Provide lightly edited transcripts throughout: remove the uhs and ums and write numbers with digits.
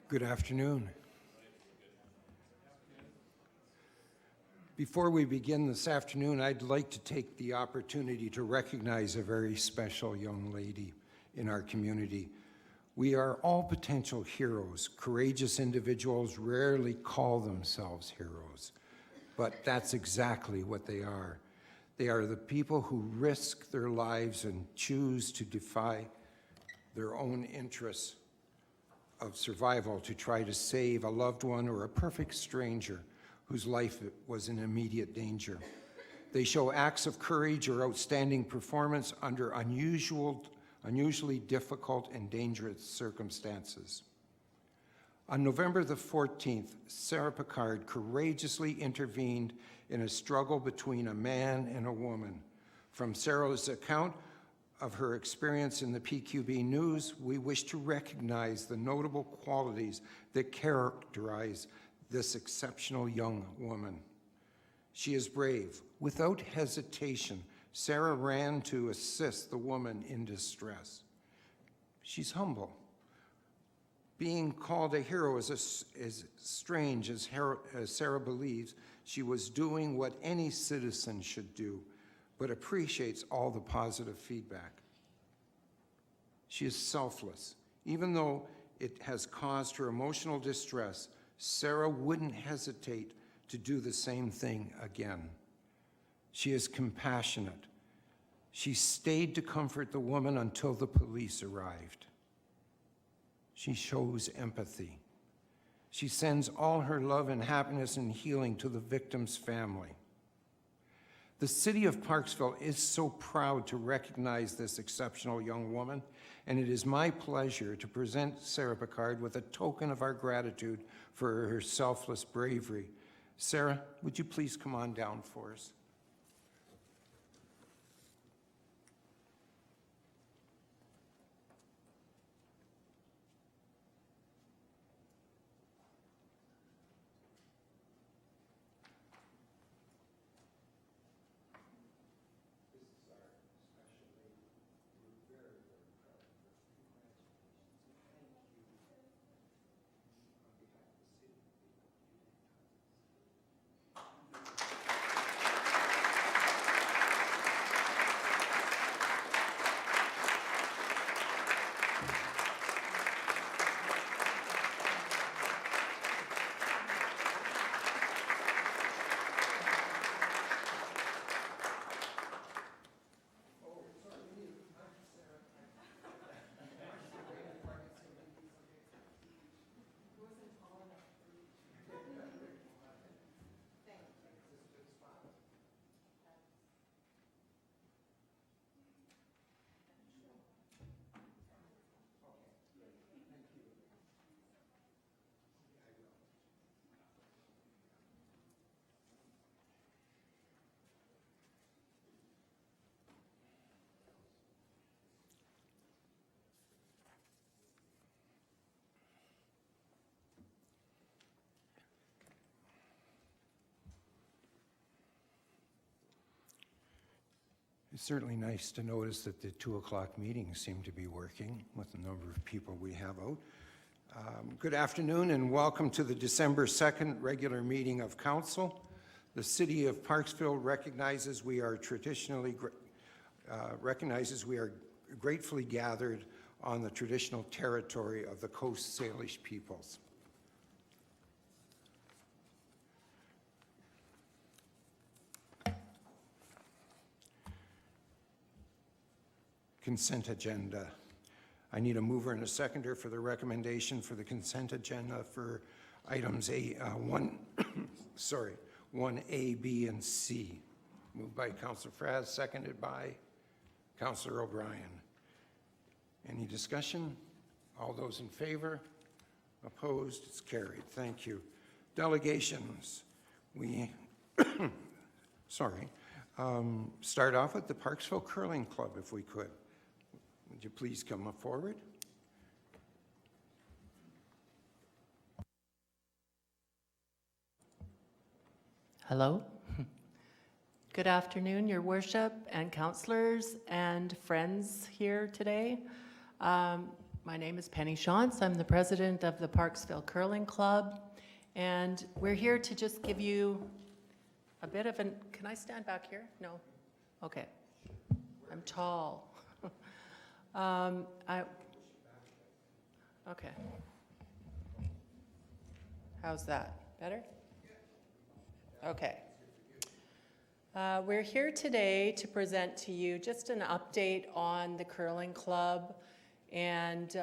Good afternoon. Before we begin this afternoon, I'd like to take the opportunity to recognize a very special young lady in our community. We are all potential heroes. Courageous individuals rarely call themselves heroes, but that's exactly what they are. They are the people who risk their lives and choose to defy their own interests of survival to try to save a loved one or a perfect stranger whose life was in immediate danger. They show acts of courage or outstanding performance under unusually difficult and dangerous circumstances. On November the 14th, Sarah Picard courageously intervened in a struggle between a man and a woman. From Sarah's account of her experience in the PQB News, we wish to recognize the notable qualities that characterize this exceptional young woman. She is brave. Without hesitation, Sarah ran to assist the woman in distress. She's humble. Being called a hero is as strange as Sarah believes she was doing what any citizen should do, but appreciates all the positive feedback. She is selfless. Even though it has caused her emotional distress, Sarah wouldn't hesitate to do the same thing again. She is compassionate. She stayed to comfort the woman until the police arrived. She shows empathy. She sends all her love and happiness and healing to the victim's family. The city of Parksville is so proud to recognize this exceptional young woman, and it is my pleasure to present Sarah Picard with a token of our gratitude for her selfless bravery. Sarah, would you please come on down for us? It's certainly nice to notice that the 2 o'clock meetings seem to be working with the number of people we have out. Good afternoon and welcome to the December 2nd regular meeting of Council. The City of Parksville recognizes we are gratefully gathered on the traditional territory of the Coast Salish peoples. Consent agenda. I need a mover and a seconder for the recommendation for the consent agenda for items 1A, B, and C. Moved by Councillor Fraz, seconded by Councillor O'Brien. Any discussion? All those in favor? Opposed? It's carried. Thank you. Delegations. We start off with the Parksville Curling Club, if we could. Would you please come forward? Hello. Good afternoon, Your Worship and councillors and friends here today. My My name is Penny Shantz. I'm the president of the Parksville Curling Club, and we're here to just give you a bit of an, can I stand back here? No? Okay. I'm tall. Okay. How's that? Better? Okay. We're here today to present to you just an update on the curling club, and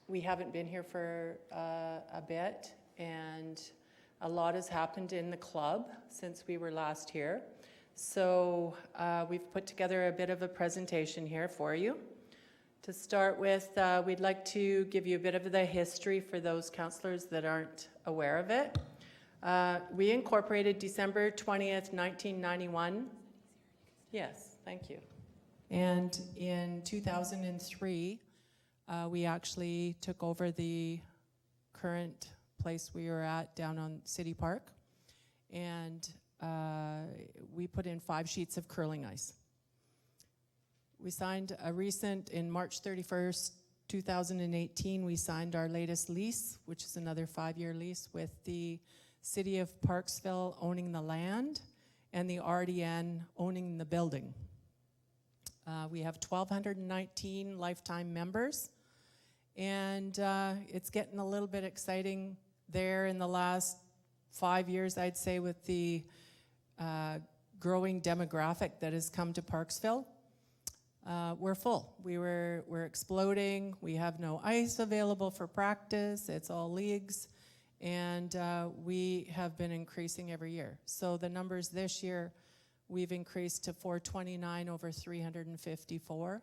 we haven't been here for a bit, and a lot has happened in the club since we were last here. So we've put together a bit of a presentation here for you. To start with, we'd like to give you a bit of the history for those councillors that aren't aware of it. We incorporated December 20th, 1991. Yes, thank you. And in 2003, we actually took over the current place we were at down on City Park, and we put in 5 sheets of curling ice. We signed a recent, in March 31st, 2018, we signed our latest lease, which is another 5-year lease with the City of Parksville owning the land and the RDN owning the building. We have 1,219 lifetime members, and it's getting a little bit exciting there in the last 5 years, I'd say, with the growing demographic that has come to Parksville. We're full. We're exploding. We have no ice available for practice. It's all leagues. And we have been increasing every year. So the numbers this year, we've increased to 429 over 354.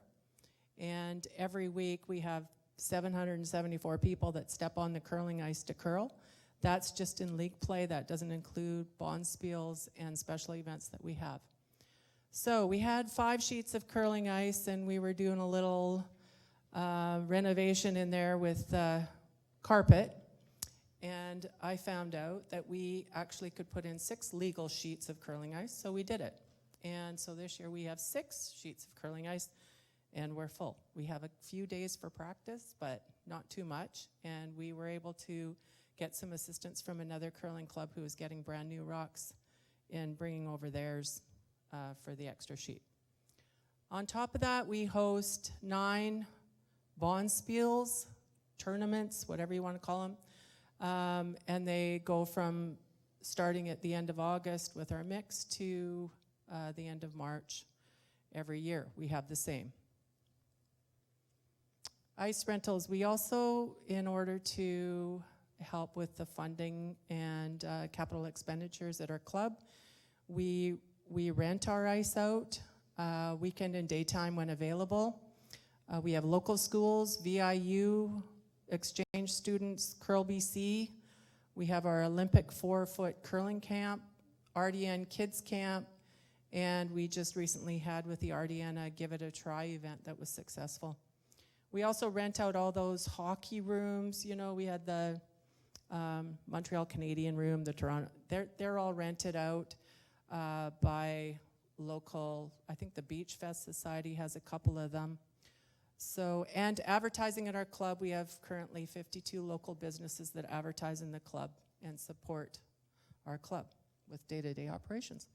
And every week we have 774 people that step on the curling ice to curl. That's just in league play. That doesn't include bonspiels and special events that we have. So we had 5 sheets of curling ice, and we were doing a little renovation in there with carpet. And I found out that we actually could put in 6 legal sheets of curling ice, so we did it. And so this year we have 6 sheets of curling ice, and we're full. We have a few days for practice, but not too much. And we were able to get some assistance from another curling club who was getting brand new rocks and bringing over theirs for the extra sheet. On top of that, we host 9 bonspiels, tournaments, whatever you want to call them. And they go from starting at the end of August with our mix to the end of March every year. We have the same. Ice rentals, we also, in order to help with the funding and capital expenditures at our club, we rent our ice out weekend and daytime when available. We have local schools, VIU, exchange students, Curl BC. We have our Olympic 4-foot curling camp, RDN Kids Camp, and we just recently had with the RDN a Give It a Try event that was successful. We also rent out all those hockey rooms. You know, we had the Montreal Canadian room, the Toronto, they're all rented out by local, I think the Beach Fest Society has a couple of them. So, and advertising at our club, we have currently 52 local businesses that advertise in the club and support our club with day-to-day operations.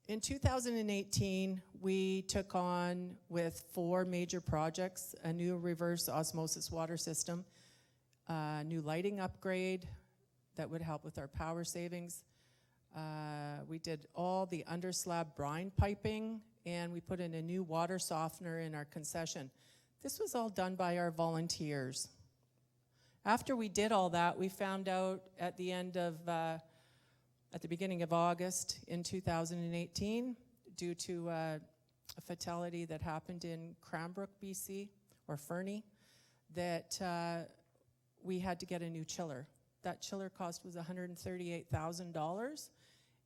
In 2018, we took on with 4 major projects: a new reverse osmosis water system, a new lighting upgrade that would help with our power savings. We did all the underslab brine piping, and we put in a new water softener in our concession. This was all done by our volunteers. After we did all that, we found out at the beginning of August in 2018, due to a fatality that happened in Cranbrook, BC, or Fernie, that we had to get a new chiller. That chiller cost was $138,000,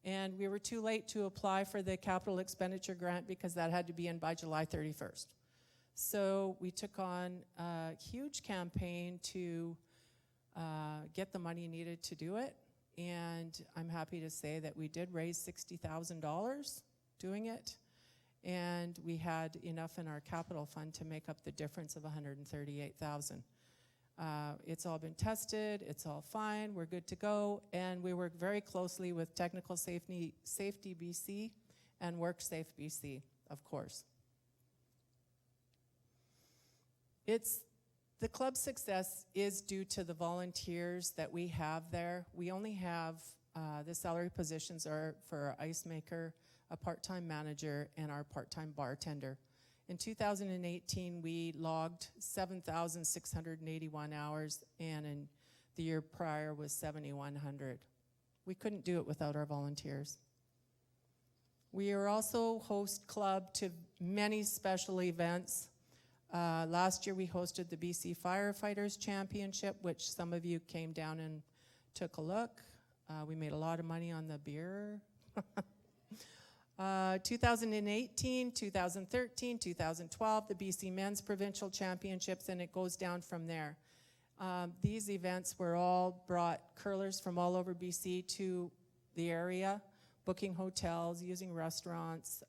and we were too late to apply for the capital expenditure grant because that had to be in by July 31st. So we took on a huge campaign to get the money needed to do it, and I'm happy to say that we did raise $60,000 doing it, and we had enough in our capital fund to make up the difference of $138,000. It's all been tested, it's all fine, we're good to go, and we work very closely with Technical Safety BC and WorkSafe BC, of course. The club's success is due to the volunteers that we have there. We only have, the salary positions are for our ice maker, a part-time manager, and our part-time bartender. In 2018, we logged 7,681 hours, and in the year prior was 7,100. We couldn't do it without our volunteers. We are also host club to many special events. Last year we hosted the BC Firefighters Championship, which some of you came down and took a look. We made a lot of money on the beer. 2018, 2013, 2012, the BC Men's Provincial Championships, and it goes down from there. These events were all brought curlers from all over BC to the area, booking hotels, using restaurants,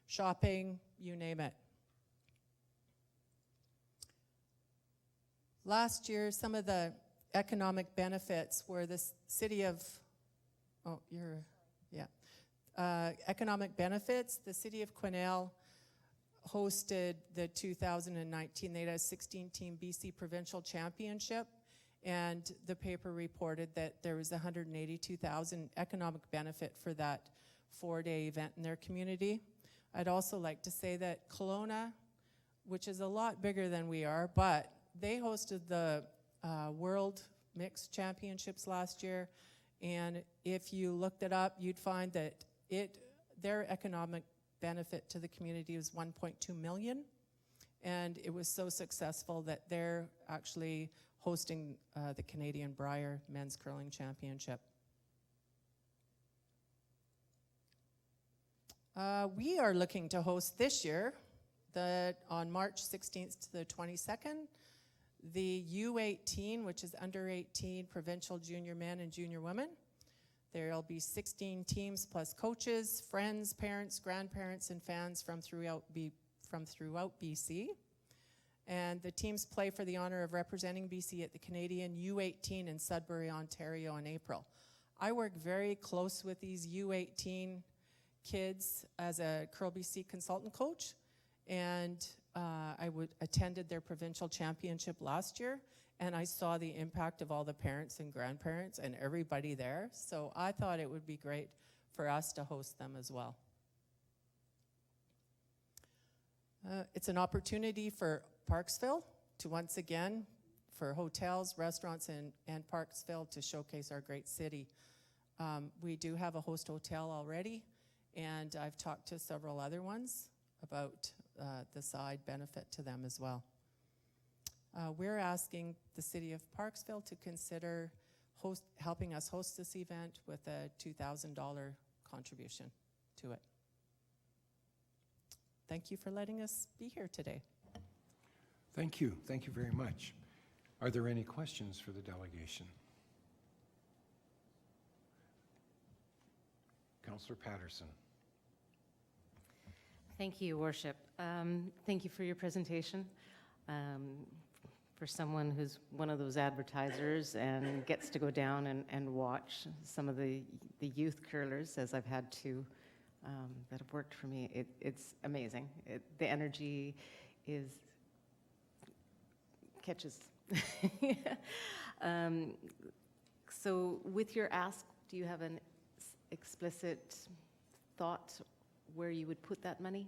shopping, you name it. Last year, some of the economic benefits were the city of, economic benefits. The city of Quesnel hosted the 2019, they had a 16-team BC Provincial Championship, and the paper reported that there was $182,000 economic benefit for that 4-day event in their community. I'd also like to say that Kelowna, which is a lot bigger than we are, but they hosted the World Mixed Championships last year, and if you looked it up, you'd find that their economic benefit to the community was $1.2 million, and it was so successful that they're actually hosting the Canadian Brier Men's Curling Championship. We are looking to host this year, on March 16th to the 22nd, the U18, which is under 18 provincial junior men and junior women. There'll be 16 teams plus coaches, friends, parents, grandparents, and fans from throughout BC. And the teams play for the honor of representing BC at the Canadian U18 in Sudbury, Ontario in April. I work very close with these U18 kids as a Curl BC consultant coach, and I attended their provincial championship last year, and I saw the impact of all the parents and grandparents and everybody there, so I thought it would be great for us to host them as well. It's an opportunity for Parksville to once again, for hotels, restaurants, and Parksville to showcase our great city. We do have a host hotel already, and I've talked to several other ones about the side benefit to them as well. We're asking the city of Parksville to consider helping us host this event with a $2,000 contribution to it. Thank you for letting us be here today. Thank you. Thank you very much. Are there any questions for the delegation? Councillor Patterson. Thank you, Worship. Thank you for your presentation. For someone who's one of those advertisers and gets to go down and watch some of the youth curlers, as I've had to, that have worked for me, it's amazing. The energy catches. So with your ask, do you have an explicit thought where you would put that money?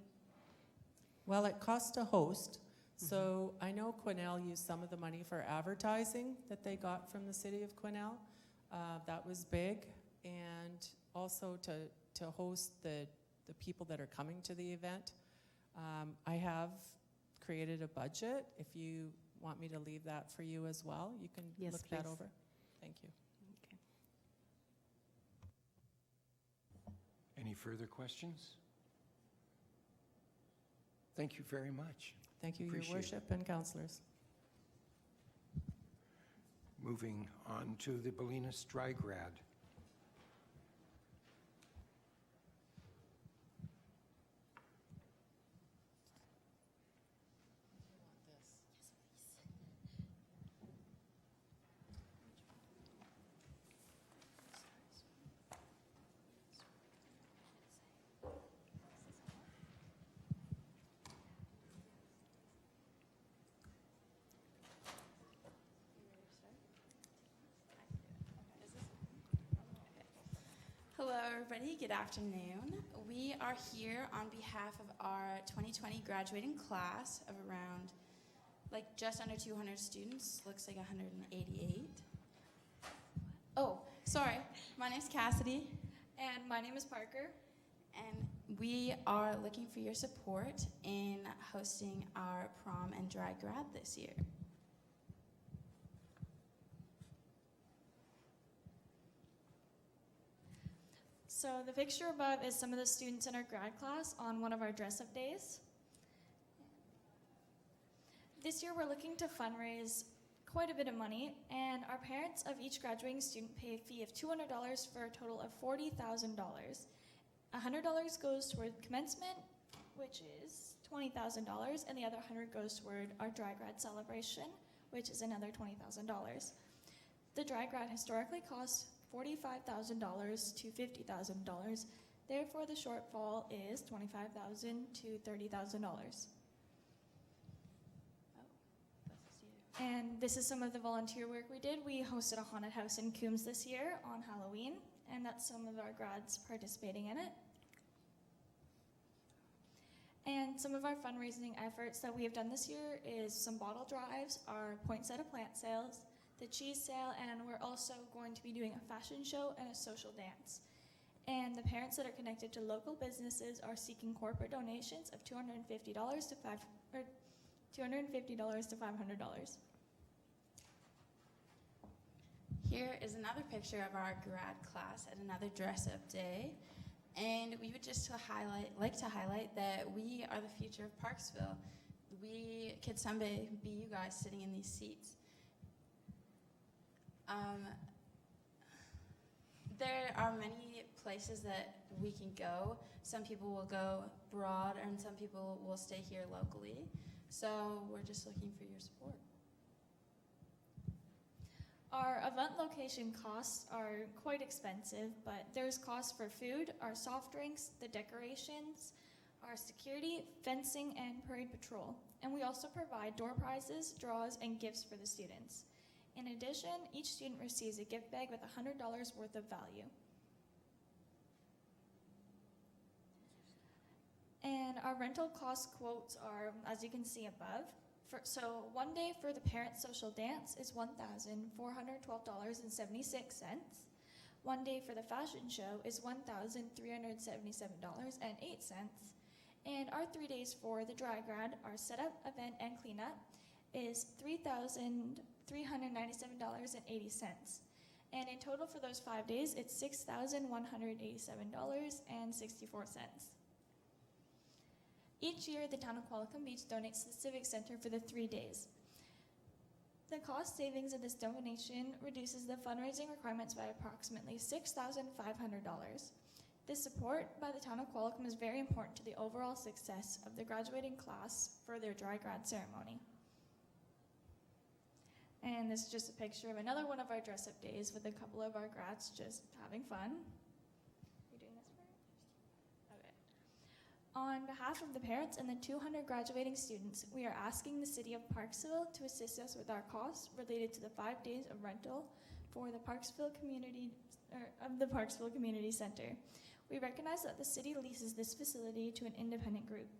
Well, it costs to host, so I know Quesnel used some of the money for advertising that they got from the city of Quesnel. That was big, and also to host the people that are coming to the event. I have created a budget. If you want me to leave that for you as well, you can look please. that over. Thank you. Okay. Any further questions? Thank you very much. Thank you, Appreciate Your Worship and councillors. Moving on to the Ballenas Dry Grad. everybody, good afternoon. We are here on behalf of our 2020 graduating class of around, just under 200 students. Looks like 188. Oh, sorry. My name's Cassidy. And my name is Parker. And we are looking for your support in hosting our prom and dry grad this year. So the picture above is some of the students in our grad class on one of our dress-up days. This year we're looking to fundraise quite a bit of money, and our parents of each graduating student pay a fee of $200 for a total of $40,000. $100 goes toward commencement, which is $20,000, and the other $100 goes toward our dry grad celebration, which is another $20,000. The dry grad historically costs $45,000 to $50,000. Therefore, the shortfall is $25,000 to $30,000. And this is some of the volunteer work we did. We hosted a haunted house in Coombs this year on Halloween, and that's some of our grads participating in it. And some of our fundraising efforts that we have done this year is some bottle drives, our poinsettia plant sales, the cheese sale, and we're also going to be doing a fashion show and a social dance. And the parents that are connected to local businesses are seeking corporate donations of $250 to $500. Here is another picture of our grad class at another dress-up day. And we would just like to highlight that we are the future of Parksville. We could someday be you guys sitting in these seats. There are many places that we can go. Some people will go abroad and some people will stay here locally. So we're just looking for your support. Our event location costs are quite expensive, but there's costs for food, our soft drinks, the decorations, our security, fencing, and parade patrol. And we also provide door prizes, draws, and gifts for the students. In addition, each student receives a gift bag with $100 worth of value. And our rental cost quotes are, as you can see above. So one day for the parent social dance is $1,412.76. One day for the fashion show is $1,377.08. And our 3 days for the dry grad, our setup, event, and cleanup is $3,397.80. And in total for those 5 days, it's $6,187.64. Each year, the town of Qualicum Beach donates to the Civic Center for the 3 days. The cost savings of this donation reduces the fundraising requirements by approximately $6,500. This support by the town of Qualicum is very important to the overall success of the graduating class for their dry grad ceremony. And this is just a picture of another one of our dress-up days with a couple of our grads just having fun. On behalf of the parents and the 200 graduating students, we are asking the City of Parksville to assist us with our costs related to the 5 days of rental for the Parksville Community Center. We recognize that the city leases this facility to an independent group,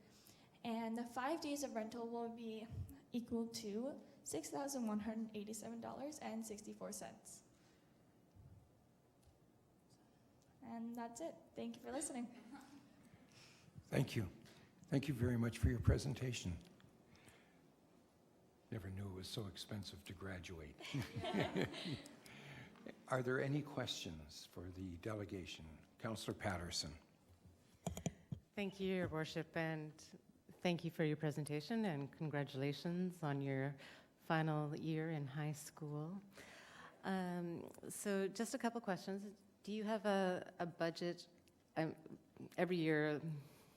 and the 5 days of rental will be equal to $6,187.64. And that's it. Thank you for listening. Thank you. Thank you very much for your presentation. Never knew it was so expensive to graduate. Are there any questions for the delegation? Councillor Patterson. Thank you, Your Worship, and thank you for your presentation, and congratulations on your final year in high school. So just a couple questions. Do you have a budget? Every year,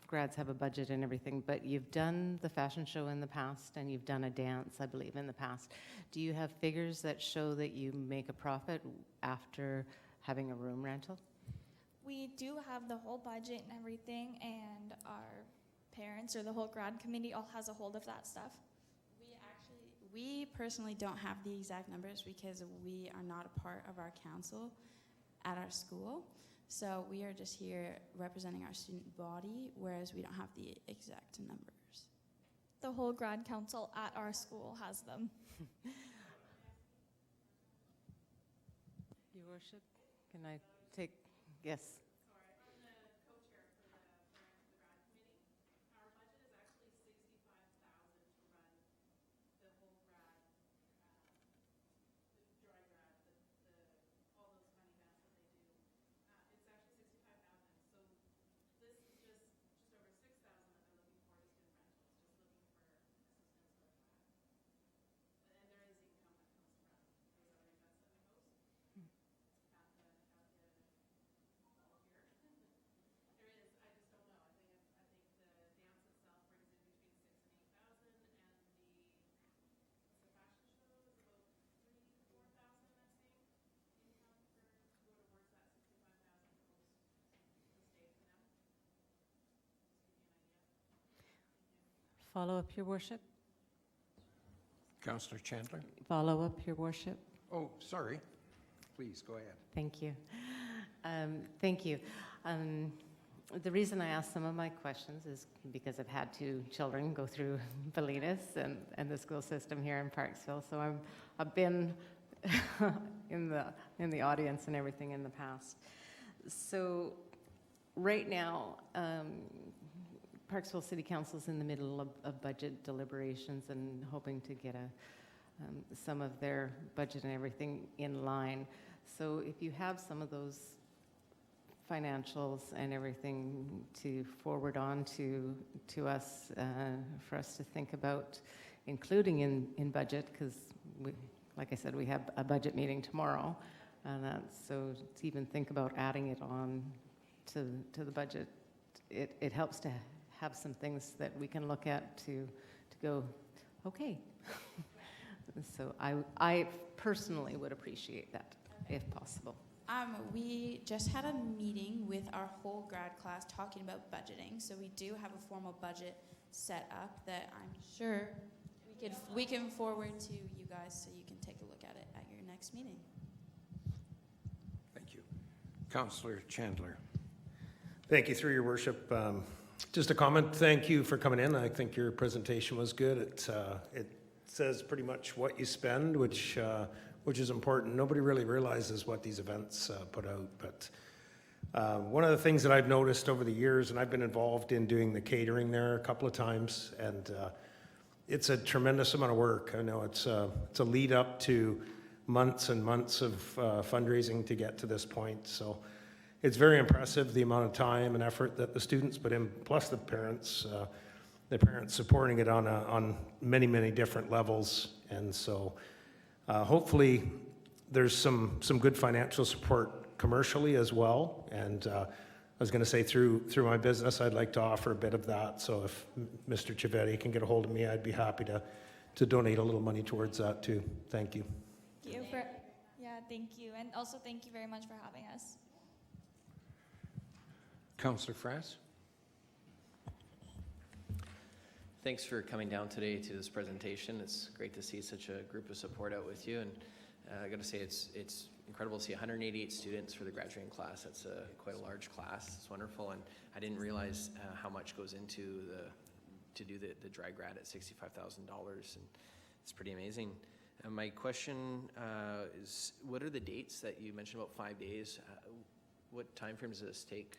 grads have a budget and everything, but you've done the fashion show in the past and you've done a dance, I believe, in the past. Do you have figures that show that you make a profit after having a room rental? We do have the whole budget and everything, and our parents or the whole grad committee all has a hold of that stuff. We personally don't have the exact numbers because we are not a part of our council at our school. So we are just here representing our student body, whereas we don't have the exact numbers. The whole grad council at our school has them. Your worship, can I take, yes? Follow up, Your Worship? Councillor Chandler? Follow up, Your Worship? Oh, sorry. Please, go ahead. Thank you. Thank you. The reason I asked some of my questions is because I've had 2 children go through Ballenas and the school system here in Parksville, so I've been in the audience and everything in the past. So right now, Parksville City Council's in the middle of budget deliberations and hoping to get some of their budget and everything in line. So if you have some of those financials and everything to forward on to us, for us to think about including in budget, because like I said, we have a budget meeting tomorrow, and so to even think about adding it on to the budget, it helps to have some things that we can look at to go, okay. So I personally would appreciate that, if possible. We just had a meeting with our whole grad class talking about budgeting, so we do have a formal budget set up that I'm sure we can forward to you guys so you can take a look at it at your next meeting. Thank you. Councillor Chandler. Thank you, through your worship. Just a comment. Thank you for coming in. I think your presentation was good. It says pretty much what you spend, which is important. Nobody really realizes what these events put out. But one of the things that I've noticed over the years, and I've been involved in doing the catering there a couple of times, and it's a tremendous amount of work. I know it's a lead up to months and months of fundraising to get to this point. So it's very impressive, the amount of time and effort that the students put in, plus the parents supporting it on many, many different levels. And so hopefully there's some good financial support commercially as well. And I was going to say through my business, I'd like to offer a bit of that. So if Mr. Chivetti can get a hold of me, I'd be happy to donate a little money towards that too. Thank you. Thank you thank you. And also thank you very much for having us. Councillor Frass. Thanks for coming down today to this presentation. It's great to see such a group of support out with you, and I got to say it's incredible to see 188 students for the graduating class. That's quite a large class. It's wonderful, and I didn't realize how much goes into to do the dry grad at $65,000, and it's pretty amazing. My question is, what are the dates that you mentioned about 5 days? What time frames does this take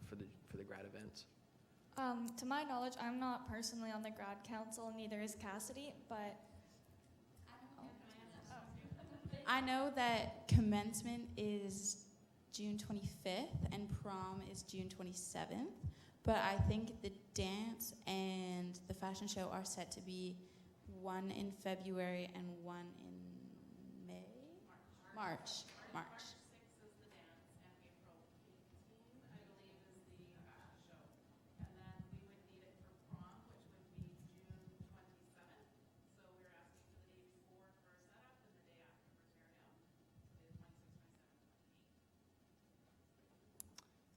for the grad events? To my knowledge, I'm not personally on the grad council, neither is Cassidy, but I know that commencement is June 25th and prom is June 27th, but I think the dance and the fashion show are set to be one in February and one in May? March.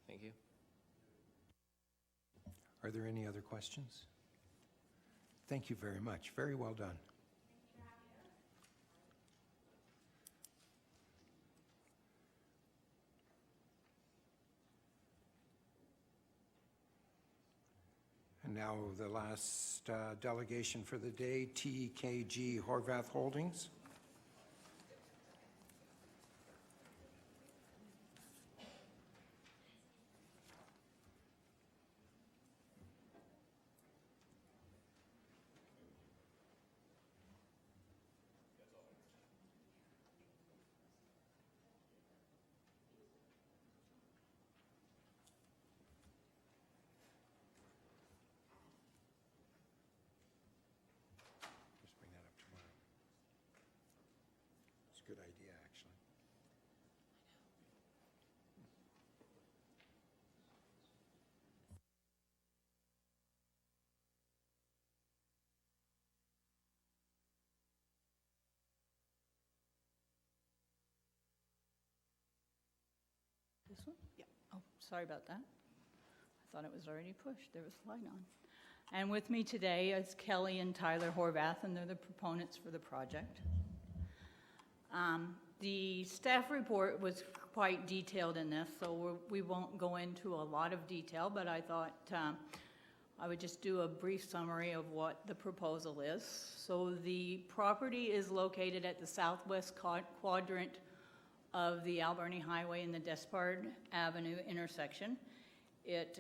Thank you. Are there any other questions? Thank you very much. Very well done. And now the last delegation for the day, TKG Horvath Holdings. Just bring that up tomorrow. It's a good idea, actually. This one? Yeah. Oh, sorry about that. I thought it was already pushed. There was a light on. And with me today is Kelly and Tyler Horvath, and they're the proponents for the project. The staff report was quite detailed in this, so we won't go into a lot of detail, but I thought I would just do a brief summary of what the proposal is. So the property is located at the southwest quadrant of the Alberni Highway and the Despard Avenue intersection. It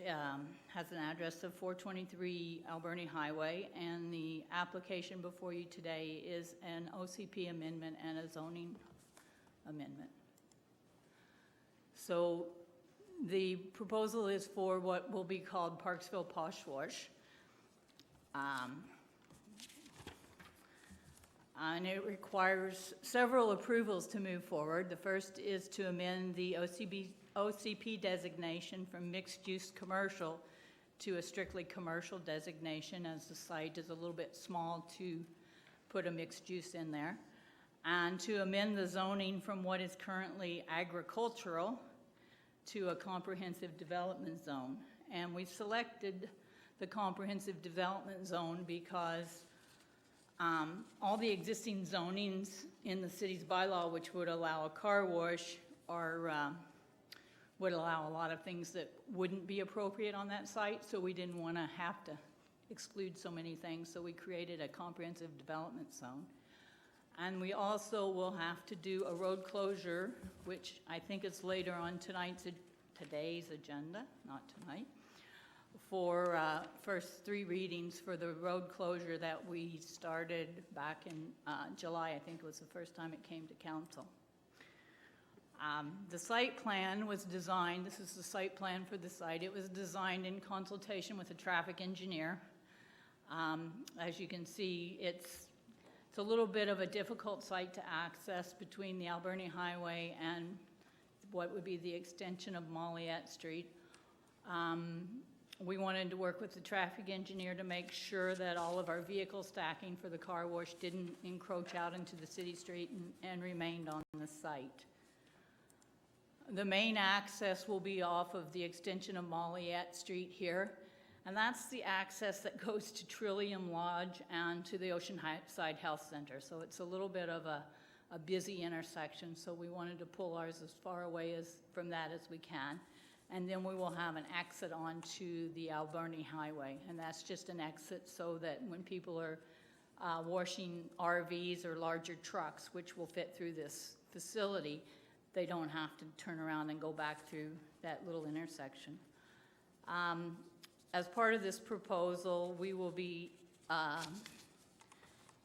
has an address of 423 Alberni Highway, and the application before you today is an OCP amendment and a zoning amendment. So the proposal is for what will be called Parksville Posh Wash. And it requires several approvals to move forward. The first is to amend the OCP designation from mixed-use commercial to a strictly commercial designation, as the site is a little bit small to put a mixed use in there, and to amend the zoning from what is currently agricultural to a comprehensive development zone. And we selected the comprehensive development zone because all the existing zonings in the city's bylaw, which would allow a car wash, would allow a lot of things that wouldn't be appropriate on that site, so we didn't want to have to exclude so many things, so we created a comprehensive development zone. And we also will have to do a road closure, which I think is later on today's agenda, not tonight, for first 3 readings for the road closure that we started back in July. I think it was the first time it came to council. The site plan was designed, this is the site plan for the site, it was designed in consultation with a traffic engineer. As you can see, it's a little bit of a difficult site to access between the Alberni Highway and what would be the extension of Molliette Street. We wanted to work with the traffic engineer to make sure that all of our vehicle stacking for the car wash didn't encroach out into the city street and remained on the site. The main access will be off of the extension of Molliette Street here, and that's the access that goes to Trillium Lodge and to the Oceanside Health Center. So it's a little bit of a busy intersection, so we wanted to pull ours as far away from that as we can. And then we will have an exit onto the Alberni Highway, and that's just an exit so that when people are washing RVs or larger trucks, which will fit through this facility, they don't have to turn around and go back through that little intersection. As part of this proposal, we will be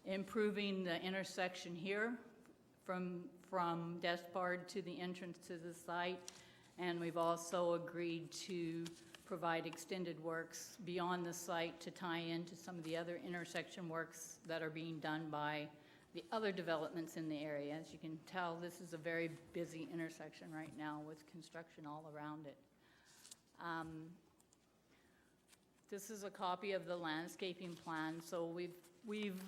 improving the intersection here from Despard to the entrance to the site, and we've also agreed to provide extended works beyond the site to tie into some of the other intersection works that are being done by the other developments in the area. As you can tell, this is a very busy intersection right now with construction all around it. This is a copy of the landscaping plan. So we've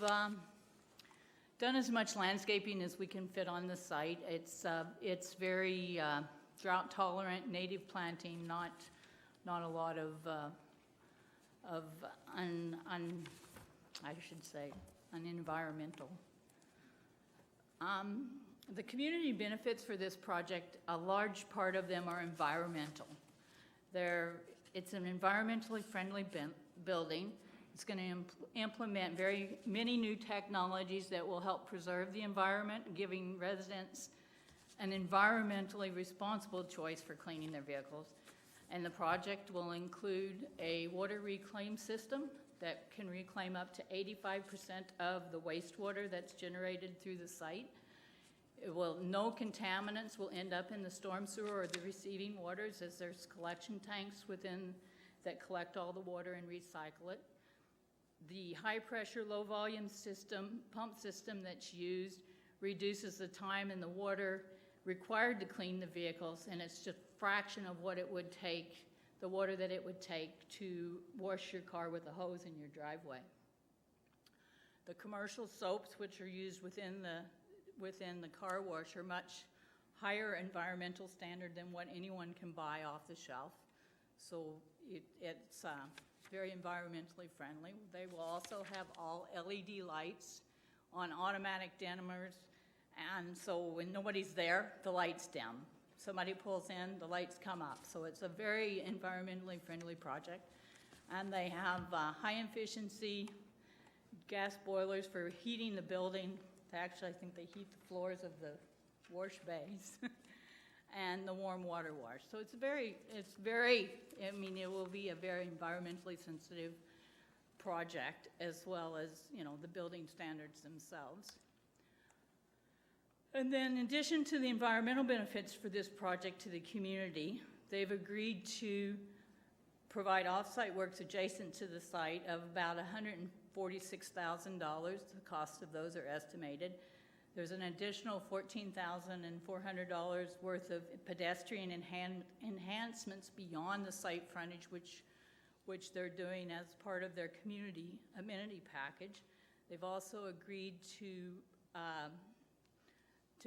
done as much landscaping as we can fit on the site. It's very drought tolerant, native planting, not a lot of unenvironmental. The community benefits for this project, a large part of them are environmental. It's an environmentally friendly building. It's going to implement very many new technologies that will help preserve the environment, giving residents an environmentally responsible choice for cleaning their vehicles. And the project will include a water reclaim system that can reclaim up to 85% of the wastewater that's generated through the site. No contaminants will end up in the storm sewer or the receiving waters, as there's collection tanks within that collect all the water and recycle it. The high-pressure, low-volume pump system that's used reduces the time and the water required to clean the vehicles, and it's just a fraction of what it would take, the water that it would take to wash your car with a hose in your driveway. The commercial soaps, which are used within the car wash, are much higher environmental standard than what anyone can buy off the shelf. So it's very environmentally friendly. They will also have all LED lights on automatic dimmers, and so when nobody's there, the lights dim. Somebody pulls in, the lights come up. So it's a very environmentally friendly project. And they have high efficiency gas boilers for heating the building. Actually, I think they heat the floors of the wash bays and the warm water wash. So it's very, I mean, it will be a very environmentally sensitive project, as well as, you know, the building standards themselves. And then in addition to the environmental benefits for this project to the community, they've agreed to provide off-site works adjacent to the site of about $146,000. The cost of those are estimated. There's an additional $14,400 worth of pedestrian enhancements beyond the site frontage, which they're doing as part of their community amenity package. They've also agreed to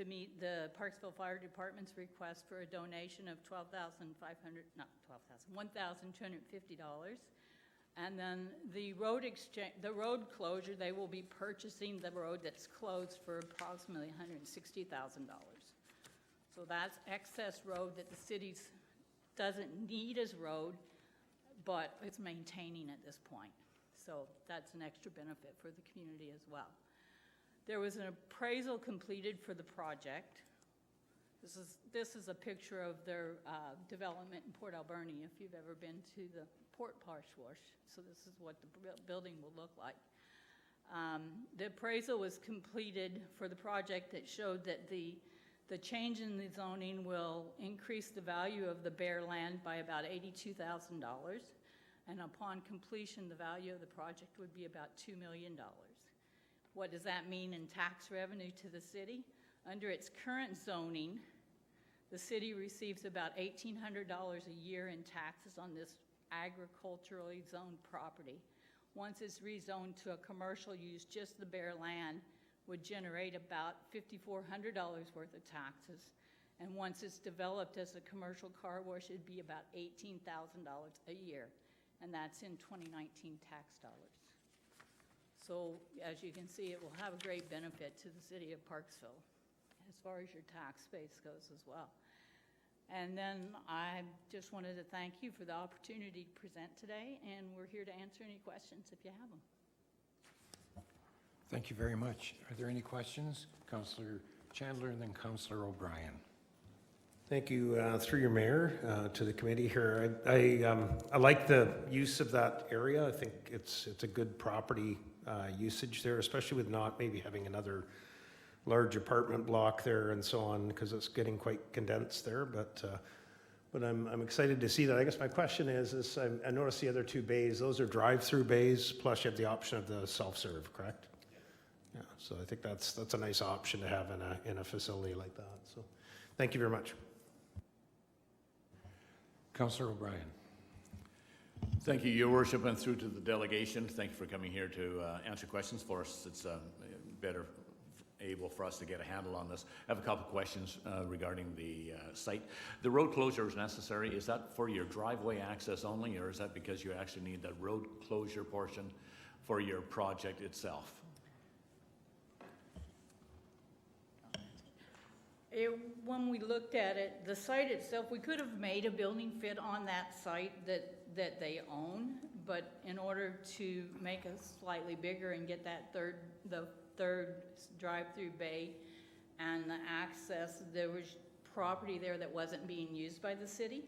meet the Parksville Fire Department's request for a donation of $1,250. And then the road closure, they will be purchasing the road that's closed for approximately $160,000. So that's excess road that the city doesn't need as road, but it's maintaining at this point. So that's an extra benefit for the community as well. There was an appraisal completed for the project. This is a picture of their development in Port Alberni, if you've ever been to the Port Parksville. So this is what the building will look like. The appraisal was completed for the project that showed that the change in the zoning will increase the value of the bare land by about $82,000. And upon completion, the value of the project would be about $2 million. What does that mean in tax revenue to the city? Under its current zoning, the city receives about $1,800 a year in taxes on this agriculturally zoned property. Once it's rezoned to a commercial use, just the bare land would generate about $5,400 worth of taxes. And once it's developed as a commercial car wash, it'd be about $18,000 a year. And that's in 2019 tax dollars. So as you can see, it will have a great benefit to the city of Parksville as far as your tax base goes as well. And then I just wanted to thank you for the opportunity to present today, and we're here to answer any questions if you have them. Thank you very much. Are there any questions? Councillor Chandler and then Councillor O'Brien. Thank you, through your mayor, to the committee here. I like the use of that area. I think it's a good property usage there, especially with not maybe having another large apartment block there and so on, because it's getting quite condensed there. But I'm excited to see that. I guess my question is I noticed the other two bays; those are drive-through bays. Plus, you have the option of the self-serve, correct? Yeah. So I think that's a nice option to have in a facility like that. So, thank you very much. Councillor O'Brien. Thank you, Your Worship, and through to the delegation. Thank you for coming here to answer questions for us. It's better able for us to get a handle on this. I have a couple of questions regarding the site. The road closure is necessary. Is that for your driveway access only, or is that because you actually need that road closure portion for your project itself? When we looked at it, the site itself, we could have made a building fit on that site that they own, But in order to make us slightly bigger and get that the third drive-through bay and the access, there was property there that wasn't being used by the city.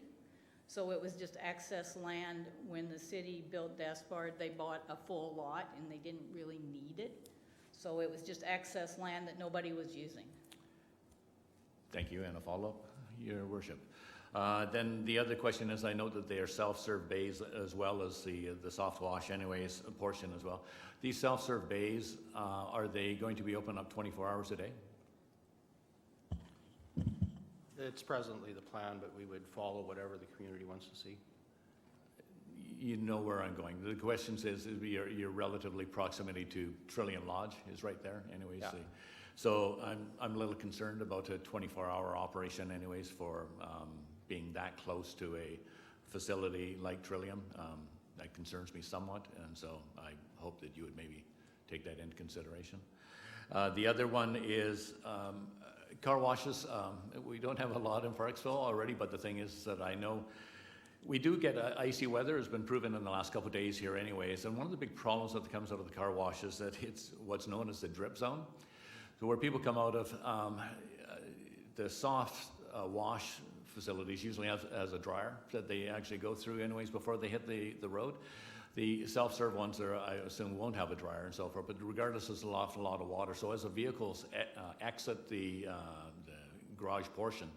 So it was just excess land. When the city built Despard, they bought a full lot and they didn't really need it. So it was just excess land that nobody was using. Thank you, and a follow-up, Your Worship. Then the other question is, I know that they are self-serve bays as well as the soft wash anyways portion as well. These self-serve bays, are they going to be open up 24 hours a day? It's presently the plan, but we would follow whatever the community wants to see. You know where I'm going. The question is your relatively proximity to Trillium Lodge is right there anyways. Yeah. So I'm a little concerned about a 24-hour operation anyways for being that close to a facility like Trillium. That concerns me somewhat, and so I hope that you would maybe take that into consideration. The other one is car washes. We don't have a lot in Parksville already, but the thing is that I know we do get icy weather. Has been proven in the last couple of days here anyways, and one of the big problems that comes out of the car wash is that it's what's known as the drip zone. So where people come out of the soft wash facilities usually has a dryer that they actually go through anyways before they hit the road. The self-serve ones there, I assume, won't have a dryer and so forth, but regardless, there's an awful lot of water. So as the vehicles exit the garage portion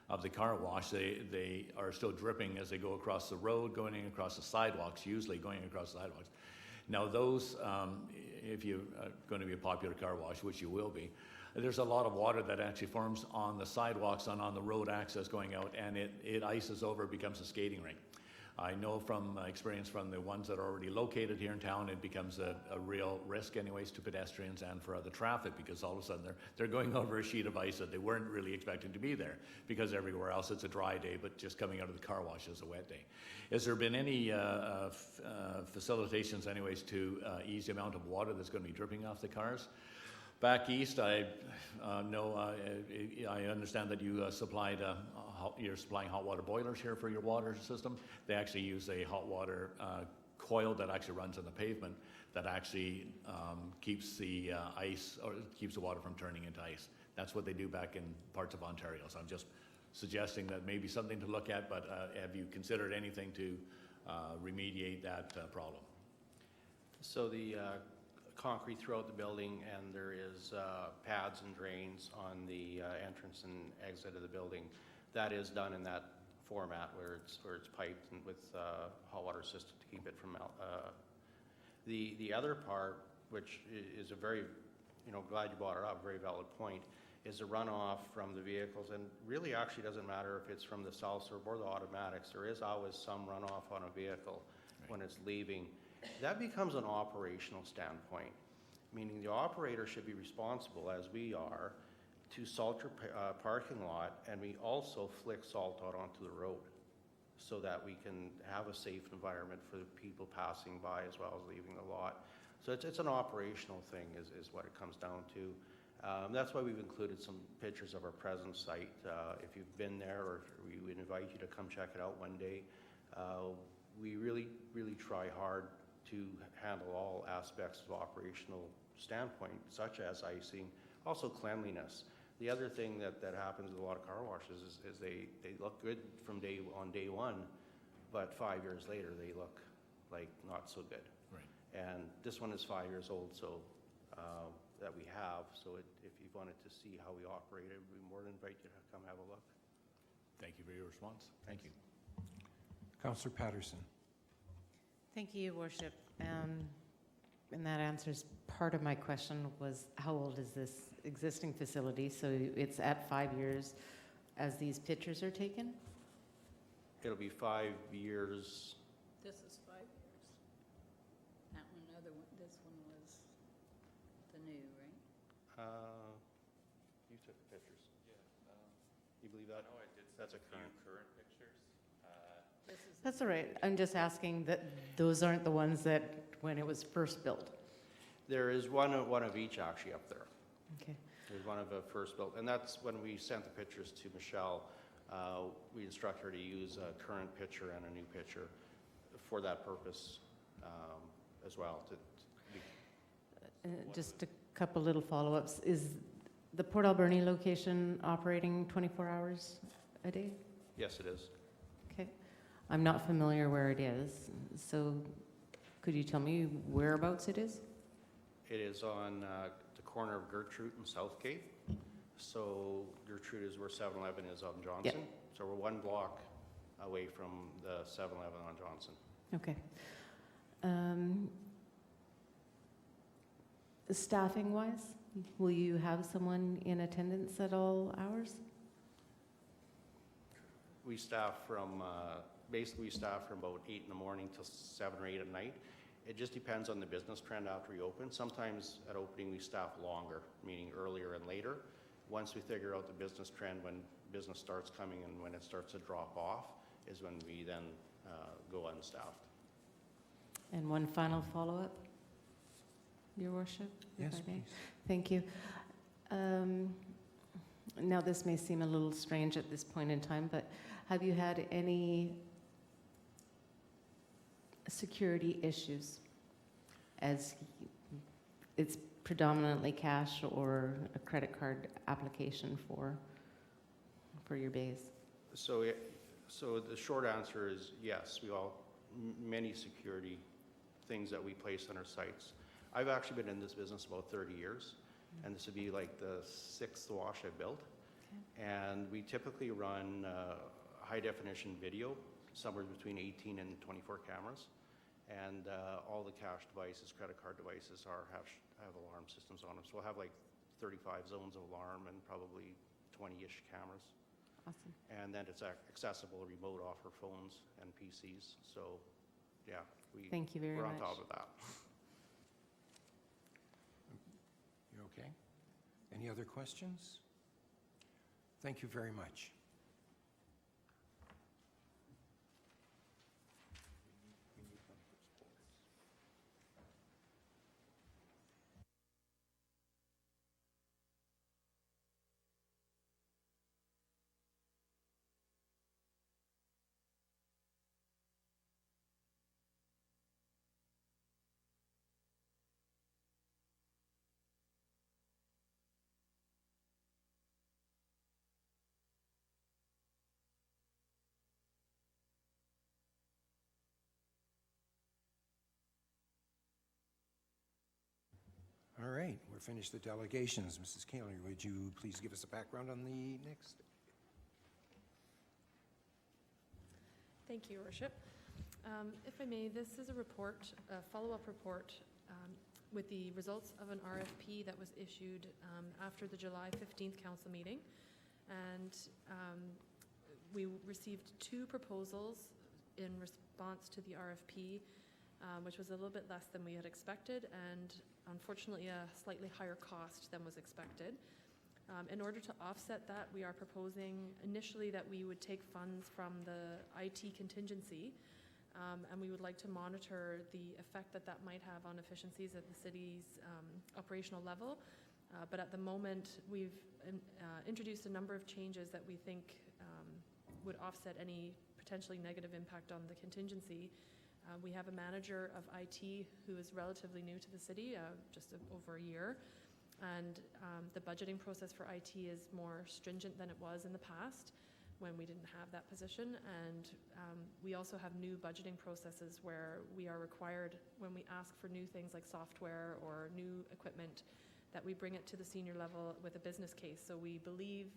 of the car wash, they are still dripping as they go across the road, going across the sidewalks, usually going across the sidewalks. Now those, if you're going to be a popular car wash, which you will be, there's a lot of water that actually forms on the sidewalks and on the road access going out, and it ices over, becomes a skating rink. I know from experience from the ones that are already located here in town, it becomes a real risk anyways to pedestrians and for other traffic, because all of a sudden they're going over a sheet of ice that they weren't really expecting to be there, because everywhere else it's a dry day, but just coming out of the car wash is a wet day. Has there been any facilitations anyways to ease the amount of water that's going to be dripping off the cars? Back east, I understand that you you're supplying hot water boilers here for your water system. They actually use a hot water coil that actually runs on the pavement that actually keeps the ice, or keeps the water from turning into ice. That's what they do back in parts of Ontario. So I'm just suggesting that maybe something to look at, but have you considered anything to remediate that problem? So the concrete throughout the building, and there is pads and drains on the entrance and exit of the building. That is done in that format where it's piped and with hot water system to keep it from the other part, which is a very, glad you brought it up, very valid point, is the runoff from the vehicles. And really actually doesn't matter if it's from the self-serve or the automatics. There is always some runoff on a vehicle when it's leaving. That becomes an operational standpoint, meaning the operator should be responsible, as we are, to salt your parking lot, and we also flick salt out onto the road so that we can have a safe environment for the people passing by as well as leaving the lot. So it's an operational thing is what it comes down to. That's why we've included some pictures of our present site. If you've been there, or we would invite you to come check it out one day. We really, really try hard to handle all aspects of operational standpoint, such as icing, also cleanliness. The other thing that happens with a lot of car washes is they look good from day one, but 5 years later they look like not so good. Right. And this one is 5 years old, so that we have. So if you wanted to see how we operate it, we'd be more than invite you to come have a look. Thank you for your response. Thank you. Councillor Patterson. Thank you, Your Worship. And that answers part of my question was, how old is this existing facility? So it's at 5 years as these pictures are taken? It'll be 5 years. This is 5 years. That one, this one was the new, right? You took the pictures. Yeah. You believe that? No, I did. That's a current pictures. That's all right. I'm just asking that those aren't the ones that when it was first built. There is one of each actually up there. Okay. There's one of the first built, and that's when we sent the pictures to Michelle. We instructed her to use a current picture and a new picture for that purpose. as well. Just a couple little follow-ups. Is the Port Alberni location operating 24 hours a day? Yes, it is. Okay. I'm not familiar where it is, so could you tell me whereabouts it is? It is on the corner of Gertrude and Southgate. So Gertrude is where 7-Eleven is on Johnson. Yep. So we're 1 block away from the 7-Eleven on Johnson. Okay. Staffing-wise, will you have someone in attendance at all hours? We staff from, basically we staff from about 8 in the morning till 7 or 8 at night. It just depends on the business trend after we open. Sometimes at opening we staff longer, meaning earlier and later. Once we figure out the business trend, when business starts coming and when it starts to drop off, is when we then go unstaffed. And one final follow-up, Your Worship? if Yes, I may. please. Thank you. Now, this may seem a little strange at this point in time, but have you had any security issues, as it's predominantly cash or a credit card application for your bays? So the short answer is yes. We many security things that we place on our sites. I've actually been in this business about 30 years, and this would be like the 6th wash I built. Okay. And we typically run high definition video, somewhere between 18 and 24 cameras. And all the cash devices, credit card devices have alarm systems on them. So we'll have like 35 zones of alarm and probably 20-ish cameras. Awesome. And then it's accessible remote off our phones and PCs. So yeah, Thank you very we're much. on top of that. You okay? Any other questions? Thank you very much. All right, we're finished the delegations. Mrs. Kaler, would you please give us a background on the next? Thank you, Your Worship. If I may, this is a report, a follow-up report with the results of an RFP that was issued after the July 15th council meeting. And we received 2 proposals in response to the RFP, which was a little bit less than we had expected, and unfortunately a slightly higher cost than was expected. In order to offset that, we are proposing initially that we would take funds from the IT contingency, and we would like to monitor the effect that that might have on efficiencies at the city's operational level. But at the moment, we've introduced a number of changes that we think would offset any potentially negative impact on the contingency. We have a manager of IT who is relatively new to the city, just over a year, and the budgeting process for IT is more stringent than it was in the past when we didn't have that position. And we also have new budgeting processes where we are required, when we ask for new things like software or new equipment, that we bring it to the senior level with a business case. So we believe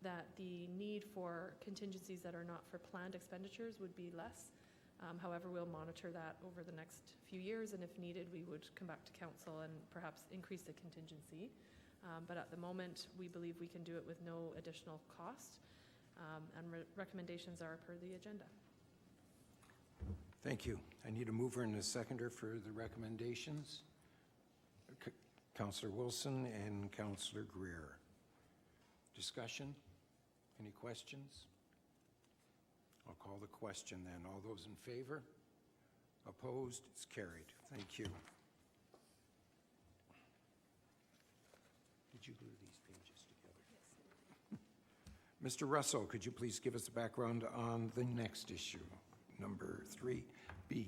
that the need for contingencies that are not for planned expenditures would be less. However, we'll monitor that over the next few years, and if needed, we would come back to council and perhaps increase the contingency. But at the moment, we believe we can do it with no additional cost, and recommendations are per the agenda. Thank you. I need a mover and a seconder for the recommendations. Councillor Wilson and Councillor Greer. Discussion? Any questions? I'll call the question then. All those in favor? Opposed? It's carried. Thank you. Did you glue these pages together? Yes. Mr. Russell, could you please give us a background on the next issue, number 3B?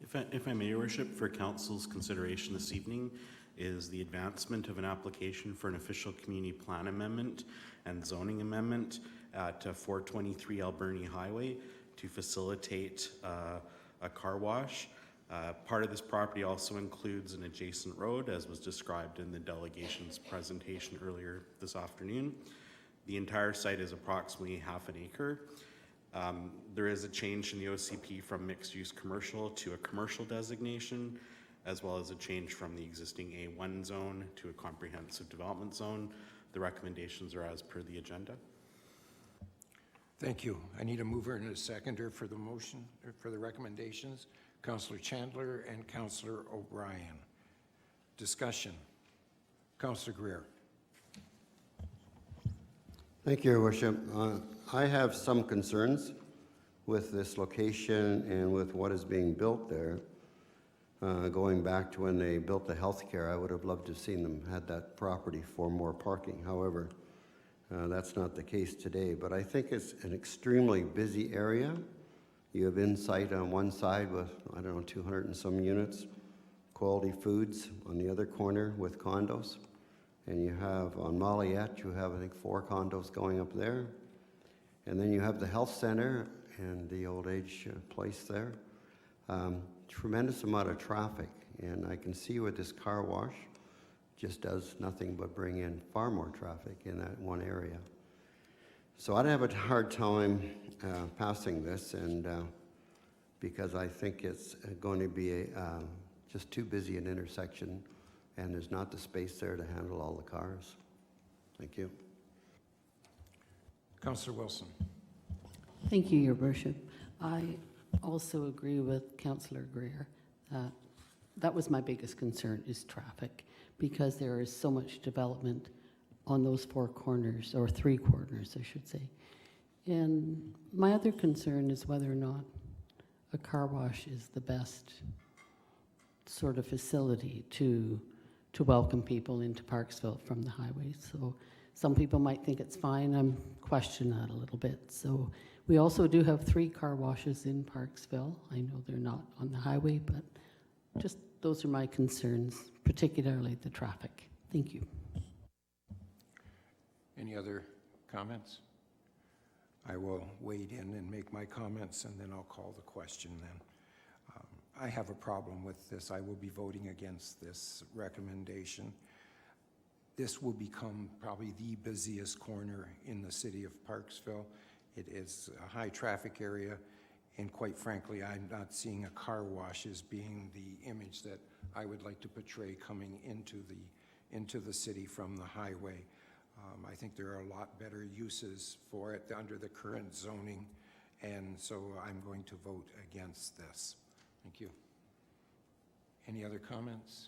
If I may, Your Worship, for Council's consideration this evening is the advancement of an application for an official community plan amendment and zoning amendment at 423 Alberni Highway to facilitate a car wash. Part of this property also includes an adjacent road, as was described in the delegation's presentation earlier this afternoon. The entire site is approximately half an acre. There is a change in the OCP from mixed-use commercial to a commercial designation, as well as a change from the existing A1 zone to a comprehensive development zone. The recommendations are as per the agenda. Thank you. I need a mover and a seconder for the motion, or for the recommendations. Councillor Chandler and Councillor O'Brien. Discussion. Councillor Greer. Thank you, Your Worship. I have some concerns with this location and with what is being built there. Going back to when they built the healthcare, I would have loved to have seen them had that property for more parking. However, that's not the case today, but I think it's an extremely busy area. You have Insight on one side with, 200 and some units, Quality Foods on the other corner with condos. And you have on Molliette, you have, I think, 4 condos going up there. And then you have the health center and the old age place there. Tremendous amount of traffic. And I can see where this car wash just does nothing but bring in far more traffic in that one area. So I'd have a hard time passing this, and because I think it's going to be just too busy an intersection, and there's not the space there to handle all the cars. Thank you. Councillor Wilson. Thank you, Your Worship. I also agree with Councillor Greer. That was my biggest concern, is traffic, because there is so much development on those 4 corners, or 3 corners, I should say. And my other concern is whether or not a car wash is the best sort of facility to welcome people into Parksville from the highway. So some people might think it's fine. I'm questioning that a little bit. So we also do have 3 car washes in Parksville. I know they're not on the highway, but just those are my concerns, particularly the traffic. Thank you. Any other comments? I will wade in and make my comments, and then I'll call the question then. I have a problem with this. I will be voting against this recommendation. This will become probably the busiest corner in the city of Parksville. It is a high traffic area, and quite frankly, I'm not seeing a car wash as being the image that I would like to portray coming into the city from the highway. I think there are a lot better uses for it under the current zoning, and so I'm going to vote against this. Thank you. Any other comments?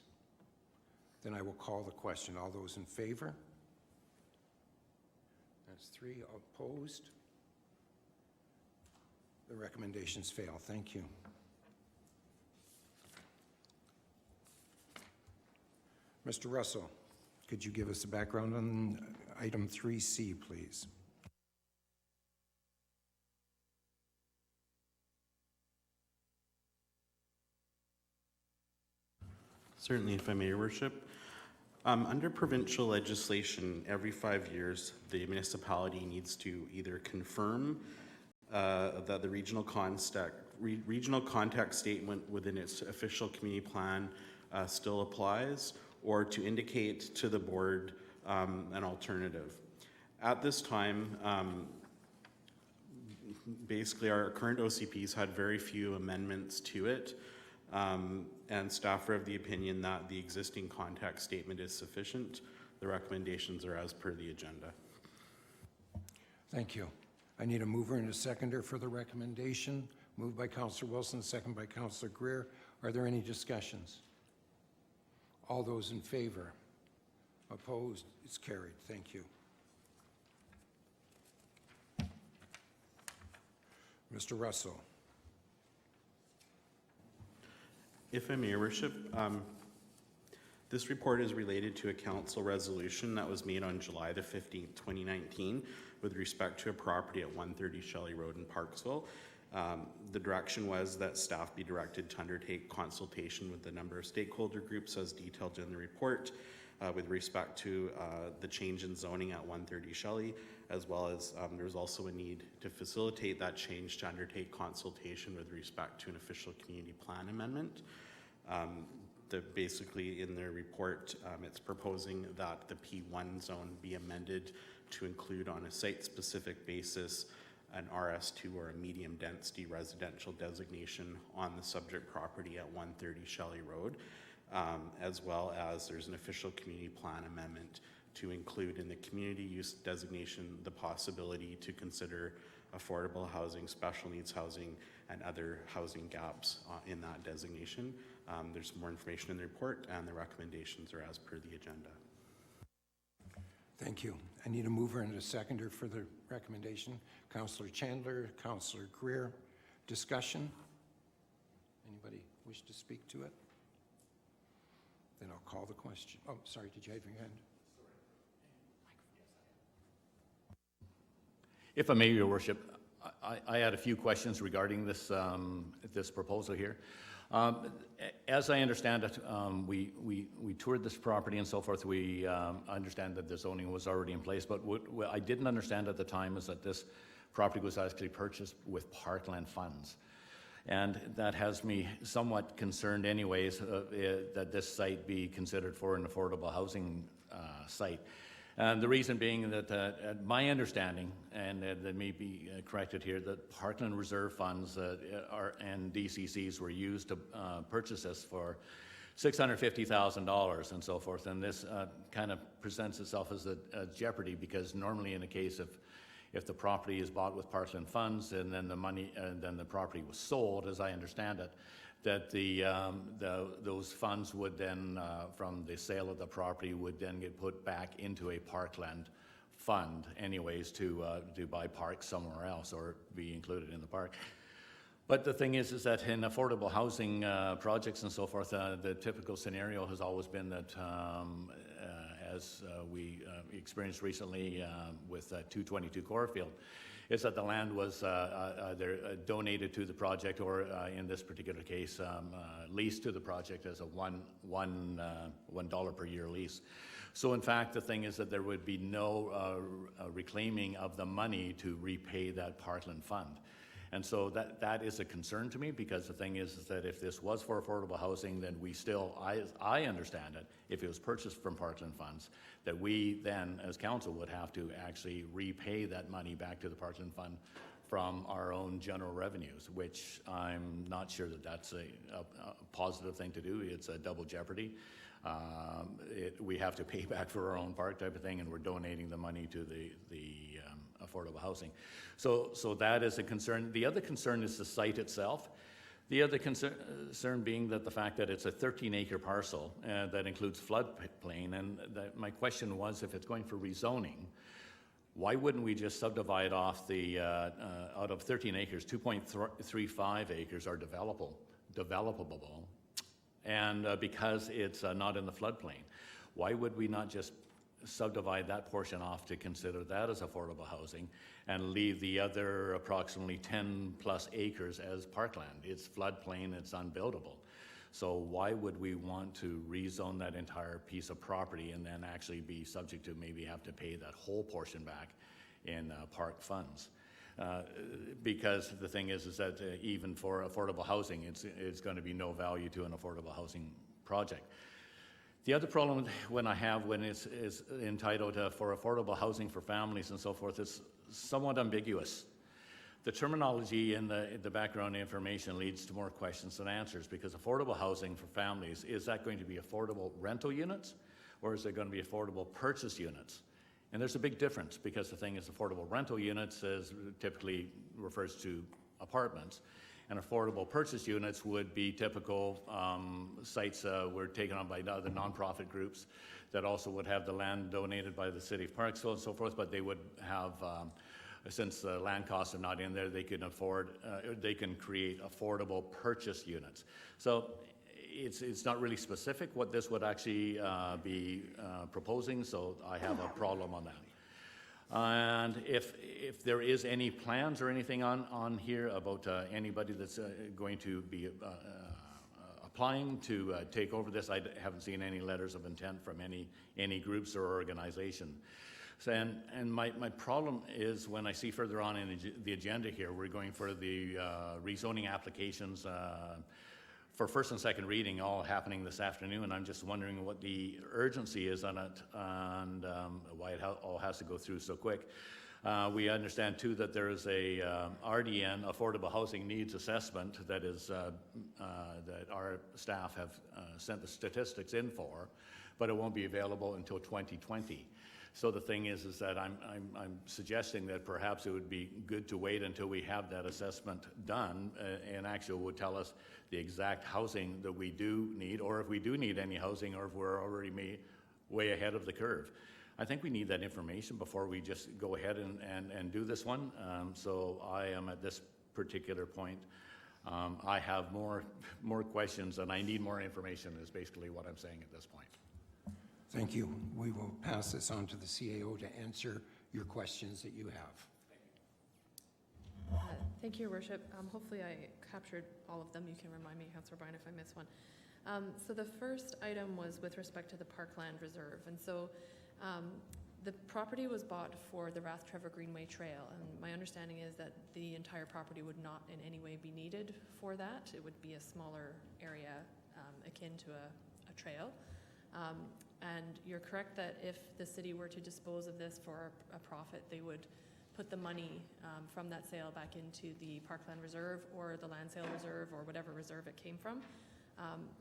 Then I will call the question. All those in favor? That's 3. Opposed? The recommendations fail. Thank you. Mr. Russell, could you give us a background on item 3C, please? Certainly, if I may, Your Worship. Under provincial legislation, every 5 years, the municipality needs to either confirm that the regional contact statement within its official community plan still applies, or to indicate to the board an alternative. At this time, basically our current OCPs had very few amendments to it, and staff are of the opinion that the existing contact statement is sufficient. The recommendations are as per the agenda. Thank you. I need a mover and a seconder for the recommendation. Moved by Councillor Wilson, second by Councillor Greer. Are there any discussions? All those in favor? Opposed? It's carried. Thank you. Mr. Russell. If I may, Your Worship, this report is related to a council resolution that was made on July the 15th, 2019, with respect to a property at 130 Shelly Road in Parksville. The direction was that staff be directed to undertake consultation with a number of stakeholder groups as detailed in the report with respect to the change in zoning at 130 Shelly, as well as there was also a need to facilitate that change to undertake consultation with respect to an official community plan amendment. Basically in their report, it's proposing that the P1 zone be amended to include on a site-specific basis an RS2 or a medium density residential designation on the subject property at 130 Shelly Road, as well as there's an official community plan amendment to include in the community use designation the possibility to consider affordable housing, special needs housing, and other housing gaps in that designation. There's more information in the report, and the recommendations are as per the agenda. Thank you. I need a mover and a seconder for the recommendation. Councillor Chandler, Councillor Greer. Discussion? Anybody wish to speak to it? Then I'll call the question. Oh, sorry, did you have your hand? If I may, Your Worship, I had a few questions regarding this, this proposal here. As I understand it, we toured this property and so forth. We understand that the zoning was already in place, but what I didn't understand at the time is that this property was actually purchased with parkland funds. And that has me somewhat concerned anyways that this site be considered for an affordable housing site. And the reason being that my understanding, and that may be corrected here, that Parkland Reserve funds and DCCs were used to purchase this for $650,000 and so forth. And this kind of presents itself as a jeopardy, because normally in a case of if the property is bought with Parkland funds and then the money and then the property was sold, as I understand it, that those funds would then, from the sale of the property, would then get put back into a parkland fund anyways to buy parks somewhere else or be included in the park. But the thing is that in affordable housing projects and so forth, the typical scenario has always been that, as we experienced recently with 222 Corefield, is that the land was either donated to the project or, in this particular case, leased to the project as a $1 per year lease. So in fact, the thing is that there would be no reclaiming of the money to repay that Parkland fund. And so that is a concern to me, because the thing is that if this was for affordable housing, then we still, I understand it, if it was purchased from Parkland funds, that we then as council would have to actually repay that money back to the Parkland fund from our own general revenues, which I'm not sure that that's a positive thing to do. It's a double jeopardy. We have to pay back for our own park type of thing, and we're donating the money to the affordable housing. So that is a concern. The other concern is the site itself. The other concern being that the fact that it's a 13-acre parcel that includes floodplain, and my question was, if it's going for rezoning, why wouldn't we just subdivide off the, out of 13 acres, 2.35 acres are developable, and because it's not in the floodplain, why would we not just subdivide that portion off to consider that as affordable housing and leave the other approximately 10 plus acres as parkland? It's floodplain, it's unbuildable. So why would we want to rezone that entire piece of property and then actually be subject to maybe have to pay that whole portion back in park funds? Because the thing is that even for affordable housing, it's going to be no value to an affordable housing project. The other problem when it's entitled for affordable housing for families and so forth is somewhat ambiguous. The terminology in the background information leads to more questions than answers, because affordable housing for families, is that going to be affordable rental units, or is it going to be affordable purchase units? And there's a big difference, because the thing is, affordable rental units typically refers to apartments, and affordable purchase units would be typical sites were taken on by other nonprofit groups that also would have the land donated by the city of Parksville and so forth, but they would have, since the land costs are not in there, they can they can create affordable purchase units. So it's not really specific what this would actually be proposing, so I have a problem on that. And if there is any plans or anything on here about anybody that's going to be applying to take over this, I haven't seen any letters of intent from any groups or organization. So, and my problem is when I see further on in the agenda here, we're going for the rezoning applications for first and second reading all happening this afternoon, and I'm just wondering what the urgency is on it and why it all has to go through so quick. We understand too that there is a RDN, Affordable Housing Needs Assessment, that is that our staff have sent the statistics in for, but it won't be available until 2020. So the thing is that I'm suggesting that perhaps it would be good to wait until we have that assessment done and actually would tell us the exact housing that we do need, or if we do need any housing, or if we're already way ahead of the curve. I think we need that information before we just go ahead and do this one. So I am at this particular point. I have more questions and I need more information is basically what I'm saying at this point. Thank you. We will pass this on to the CAO to answer your questions that you have. Thank you, Your Worship. Hopefully I captured all of them. You can remind me, Councillor Bryan, if I miss one. So the first item was with respect to the Parkland Reserve. And so the property was bought for the Rath-Trevor Greenway Trail. And my understanding is that the entire property would not in any way be needed for that. It would be a smaller area akin to a trail. And you're correct that if the city were to dispose of this for a profit, they would put the money from that sale back into the Parkland Reserve or the Land Sale Reserve or whatever reserve it came from.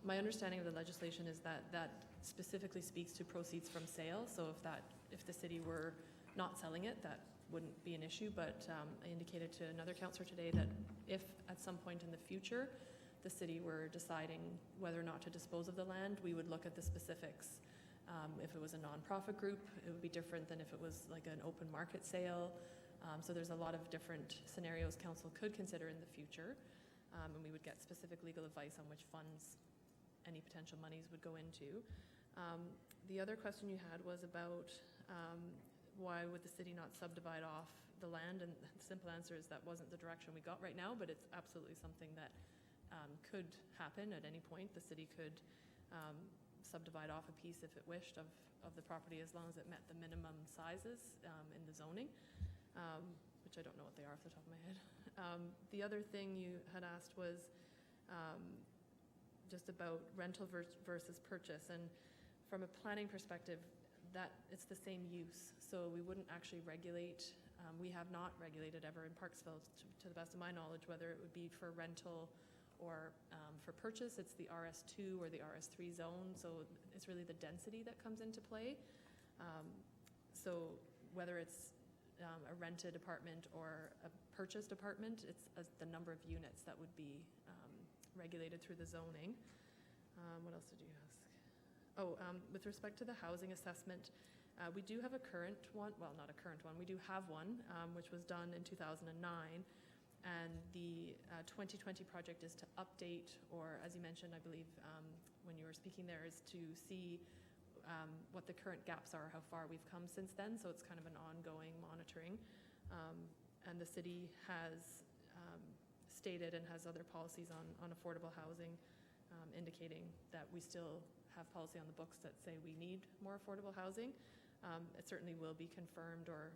My understanding of the legislation is that that specifically speaks to proceeds from sale. So if the city were not selling it, that wouldn't be an issue. But I indicated to another councillor today that if at some point in the future the city were deciding whether or not to dispose of the land, we would look at the specifics. If it was a nonprofit group, it would be different than if it was like an open market sale. So there's a lot of different scenarios council could consider in the future. And we would get specific legal advice on which funds any potential monies would go into. The other question you had was about why would the city not subdivide off the land? And the simple answer is that wasn't the direction we got right now, but it's absolutely something that could happen at any point. The city could subdivide off a piece if it wished of the property as long as it met the minimum sizes in the zoning, which I don't know what they are off the top of my head. The other thing you had asked was just about rental versus purchase, and from a planning perspective, that it's the same use, so we wouldn't actually regulate. We have not regulated ever in Parksville, to the best of my knowledge, whether it would be for rental or for purchase. It's the RS2 or the RS3 zone, so it's really the density that comes into play. So whether it's a rented apartment or a purchased apartment, it's the number of units that would be regulated through the zoning. What else did you ask? Oh, with respect to the housing assessment, we do have a current one, well, not a current one, we do have one, which was done in 2009. And the 2020 project is to update, or as you mentioned, I believe, when you were speaking there, is to see what the current gaps are, how far we've come since then. So it's kind of an ongoing monitoring. And the city has stated and has other policies on affordable housing, indicating that we still have policy on the books that say we need more affordable housing. It certainly will be confirmed, or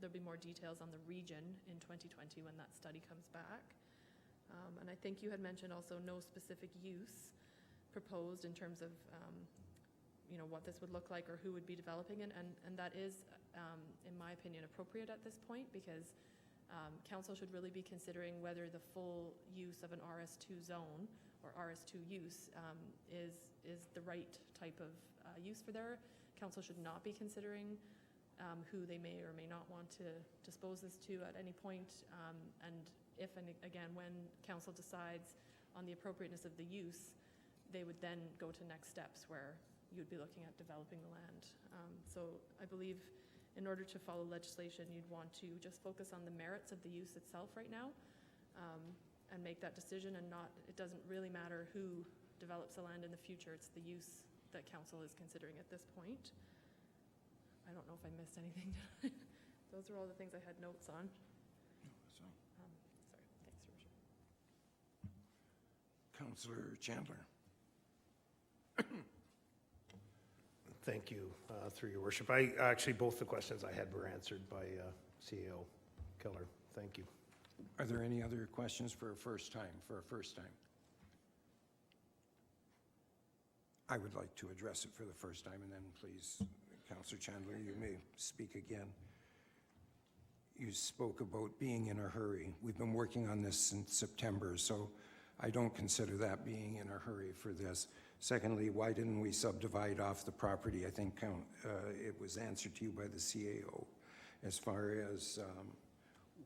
there'll be more details on the region in 2020 when that study comes back. And I think you had mentioned also no specific use proposed in terms of what this would look like or who would be developing it, and that is, in my opinion, appropriate at this point, because council should really be considering whether the full use of an RS2 zone or RS2 use is the right type of use for there. Council should not be considering who they may or may not want to dispose this to at any point. And if, and again, when council decides on the appropriateness of the use, they would then go to next steps where you'd be looking at developing the land. So I believe in order to follow legislation, you'd want to just focus on the merits of the use itself right now, and make that decision, and it doesn't really matter who develops the land in the future. It's the use that council is considering at this point. I don't know if I missed anything. Those are all the things I had notes on. Sorry, thanks, Your Worship. Councillor Chandler. Thank you, through your worship. I actually, both the questions I had were answered by CAO Keller. Thank you. Are there any other questions for a first time? I would like to address it for the first time, and then please, Councillor Chandler, you may speak again. You spoke about being in a hurry. We've been working on this since September, so I don't consider that being in a hurry for this. Secondly, why didn't we subdivide off the property? I think it was answered to you by the CAO. As far as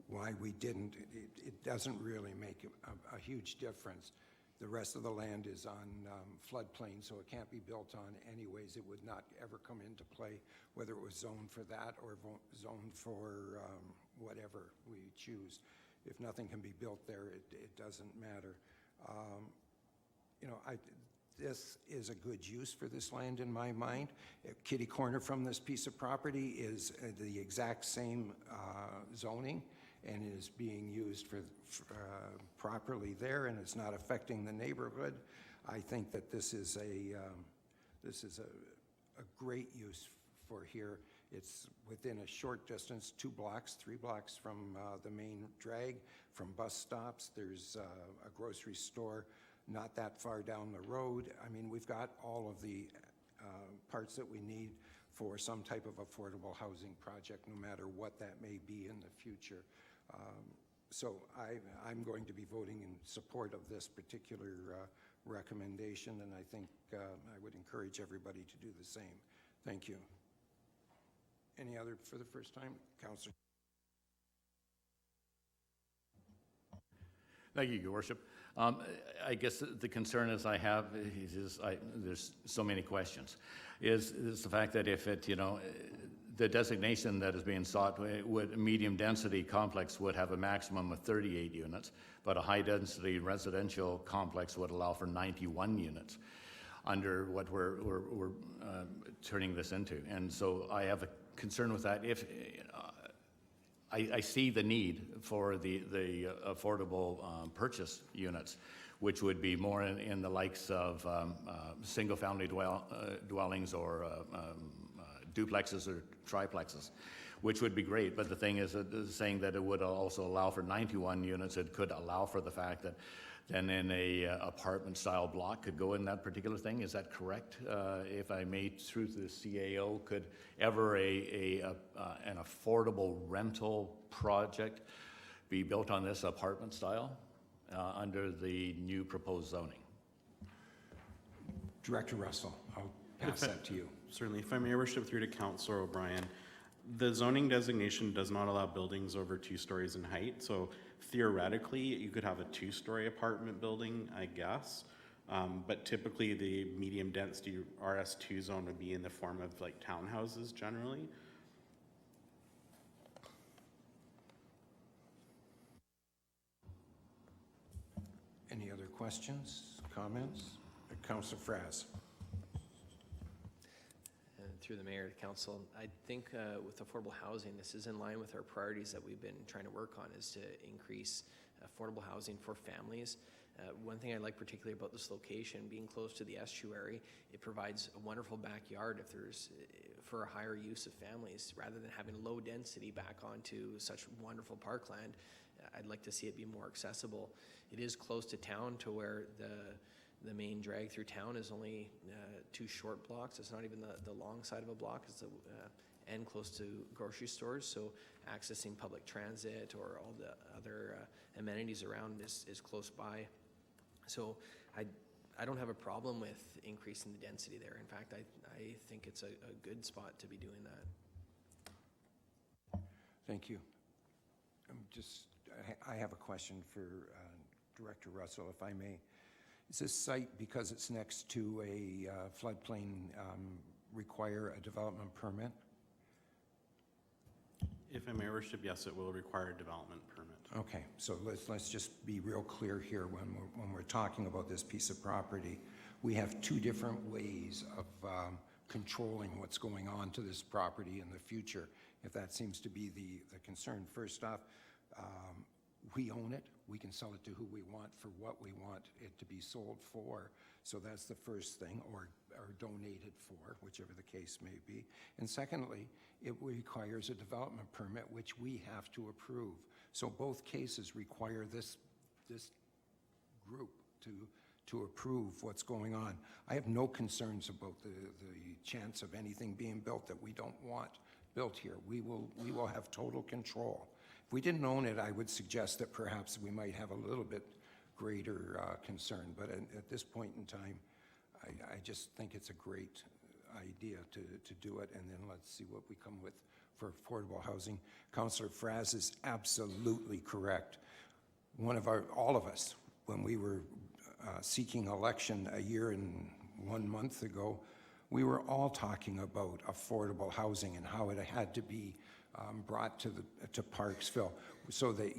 why we didn't, it doesn't really make a huge difference. The rest of the land is on floodplain, so it can't be built on anyways. It would not ever come into play, whether it was zoned for that or zoned for whatever we choose. If nothing can be built there, it doesn't matter. You know, this is a good use for this land in my mind. Kitty corner from this piece of property is the exact same zoning and is being used for properly there, and it's not affecting the neighborhood. I think that this is a great use for here. It's within a short distance, 2 blocks, 3 blocks from the main drag, from bus stops. There's a grocery store not that far down the road. I mean, we've got all of the parts that we need for some type of affordable housing project, no matter what that may be in the future. So I'm going to be voting in support of this particular recommendation, and I think I would encourage everybody to do the same. Thank you. Any other for the first time? Councillor. Thank you, Your Worship. I guess the concern as I have is there's so many questions, is the fact that if it, you know, the designation that is being sought would medium density complex would have a maximum of 38 units, but a high density residential complex would allow for 91 units under what we're turning this into. And so I have a concern with that. If I see the need for the affordable purchase units, which would be more in the likes of single-family dwellings or duplexes or triplexes, which would be great. But the thing is, saying that it would also allow for 91 units, it could allow for the fact that then in a apartment-style block could go in that particular thing. Is that correct? If I may, through the CAO, could ever an affordable rental project be built on this apartment style under the new proposed zoning? Director Russell, I'll pass that to you. Certainly. If I may, Worship, through to Councillor O'Brien. The zoning designation does not allow buildings over 2 stories in height, so theoretically you could have a 2-story apartment building, I guess, but typically the medium density RS2 zone would be in the form of like townhouses generally. Any other questions, comments? Councillor Frass. Through the mayor to council, I think with affordable housing, this is in line with our priorities that we've been trying to work on, is to increase affordable housing for families. One thing I like particularly about this location, being close to the estuary, it provides a wonderful backyard if there's for a higher use of families, rather than having low density back onto such wonderful parkland. I'd like to see it be more accessible. It is close to town, to where the main drag through town is only 2 short blocks. It's not even the long side of a block. It's the end close to grocery stores. So accessing public transit or all the other amenities around is close by. So I don't have a problem with increasing the density there. In fact, I think it's a good spot to be doing that. Thank you. I have a question for Director Russell, if I may. Is this site, because it's next to a floodplain, require a development permit? If I may, Worship, yes, it will require a development permit. Okay, so let's just be real clear here when we're talking about this piece of property. We have 2 different ways of controlling what's going on to this property in the future, if that seems to be the concern. First off, we own it. We can sell it to who we want for what we want it to be sold for. So that's the first thing, or donated for, whichever the case may be. And secondly, it requires a development permit, which we have to approve. So both cases require this group to approve what's going on. I have no concerns about the chance of anything being built that we don't want built here. We will have total control. If we didn't own it, I would suggest that perhaps we might have a little bit greater concern. But at this point in time, I just think it's a great idea to do it, and then let's see what we come with for affordable housing. Councillor Fraz is absolutely correct. All of us, when we were seeking election a year and 1 month ago, we were all talking about affordable housing and how it had to be brought to Parksville so that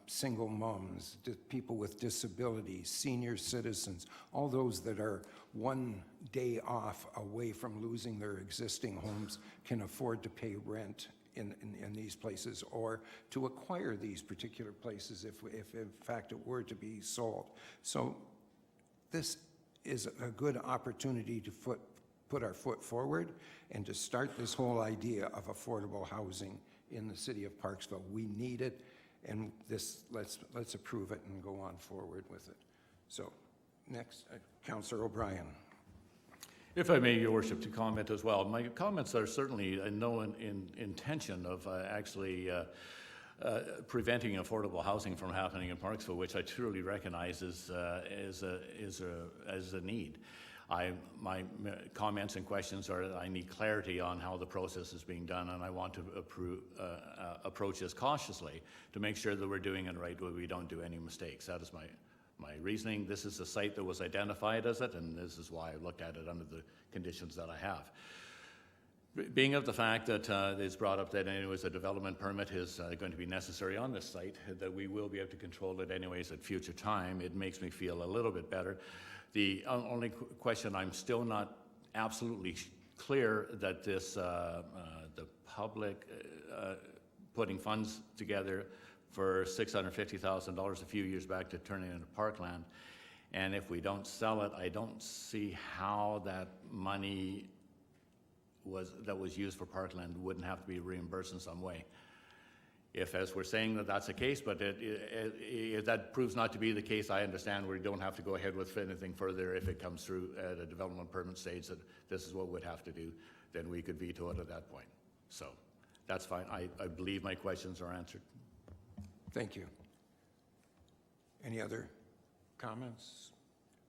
single moms, people with disabilities, senior citizens, all those that are one day off away from losing their existing homes can afford to pay rent in these places, or to acquire these particular places if in fact it were to be sold. So this is a good opportunity to put our foot forward and to start this whole idea of affordable housing in the city of Parksville. We need it, and let's approve it and go on forward with it. So next, Councillor O'Brien. If I may, Your Worship, to comment as well. My comments are certainly no intention of actually preventing affordable housing from happening in Parksville, which I truly recognize is a need. My comments and questions are that I need clarity on how the process is being done, and I want to approach this cautiously to make sure that we're doing it right, where we don't do any mistakes. That is my reasoning. This is a site that was identified as it, and this is why I looked at it under the conditions that I have. Being of the fact that it's brought up that anyways a development permit is going to be necessary on this site, that we will be able to control it anyways at future time, it makes me feel a little bit better. The only question, I'm still not absolutely clear that this, the public putting funds together for $650,000 a few years back to turn it into parkland, and if we don't sell it, I don't see how that money that was used for parkland wouldn't have to be reimbursed in some way. If, as we're saying, that that's the case, but if that proves not to be the case, I understand we don't have to go ahead with anything further. If it comes through at a development permit stage that this is what we'd have to do, then we could veto it at that point. So that's fine. I believe my questions are answered. Thank you. Any other comments?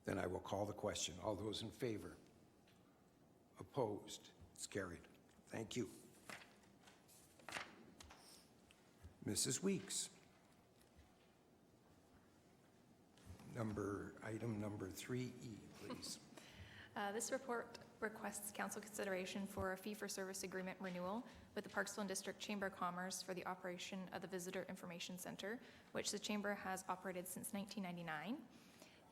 Then I will call the question. All those in favor? Opposed? It's carried. Thank you. Mrs. Weeks. Item number 3E, please. This report requests council consideration for a fee-for-service agreement renewal with the Parksville and District Chamber of Commerce for the operation of the Visitor Information Center, which the Chamber has operated since 1999.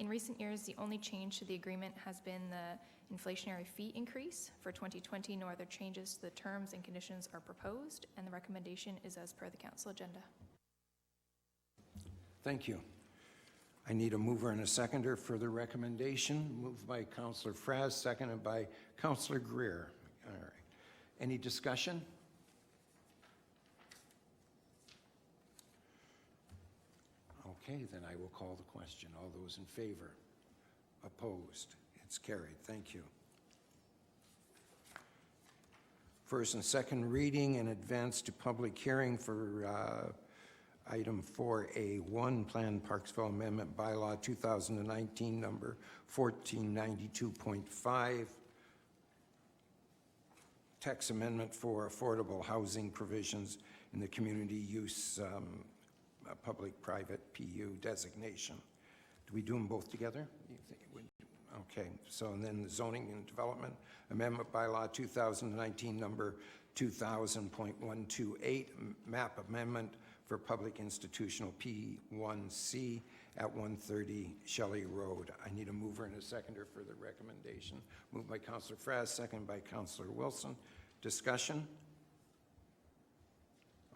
In recent years, the only change to the agreement has been the inflationary fee increase. For 2020, no other changes to the terms and conditions are proposed, and the recommendation is as per the council agenda. Thank you. I need a mover and a seconder for the recommendation. Moved by Councillor Fraz, seconded by Councillor Greer. All right. Any discussion? Okay, then I will call the question. All those in favor? Opposed? It's carried. Thank you. First and second reading and advance to public hearing for item 4A1, Planned Parksville Amendment Bylaw 2019, number 1492.5. Text amendment for affordable housing provisions in the community use public-private PU designation. Do we do them both together? Okay, so and then the zoning and development amendment bylaw 2019 number 2000.128, map amendment for public institutional P1C at 130 Shelly Road. I need a mover and a seconder for the recommendation. Moved by Councillor Frass, second by Councillor Wilson. Discussion?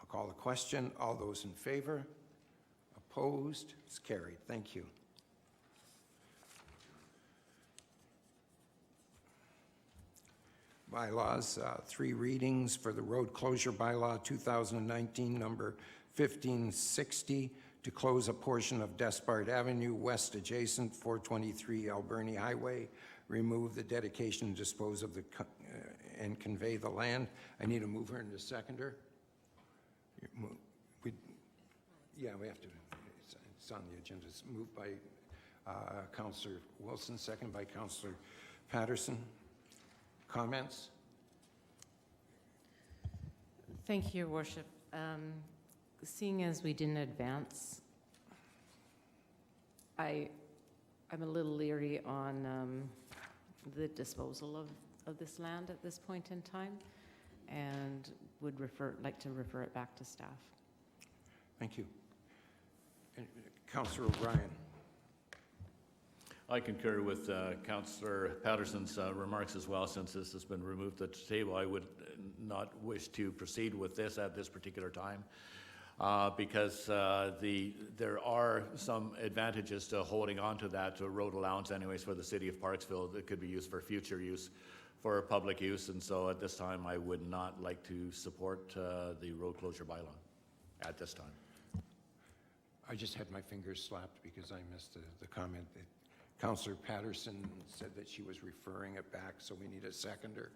I'll call the question. All those in favor? Opposed? It's carried. Thank you. Bylaws, 3 readings for the road closure bylaw 2019 number 1560 to close a portion of Despard Avenue west adjacent 423 Alberni Highway, remove the dedication and dispose of the and convey the land. I need a mover and a seconder. Yeah, we have to. It's on the agenda. It's moved by Councillor Wilson, second by Councillor Patterson. Comments? Thank you, Your Worship. Seeing as we didn't advance, I'm a little leery on the disposal of this land at this point in time, and would like to refer it back to staff. Thank you. Councillor O'Brien. I concur with Councillor Patterson's remarks as well. Since this has been removed at the table, I would not wish to proceed with this at this particular time because there are some advantages to holding on to that road allowance anyways for the city of Parksville that could be used for future use, for public use, and so at this time I would not like to support the road closure bylaw at this time. I just had my fingers slapped because I missed the comment that Councillor Patterson said that she was referring it back, so we need a seconder.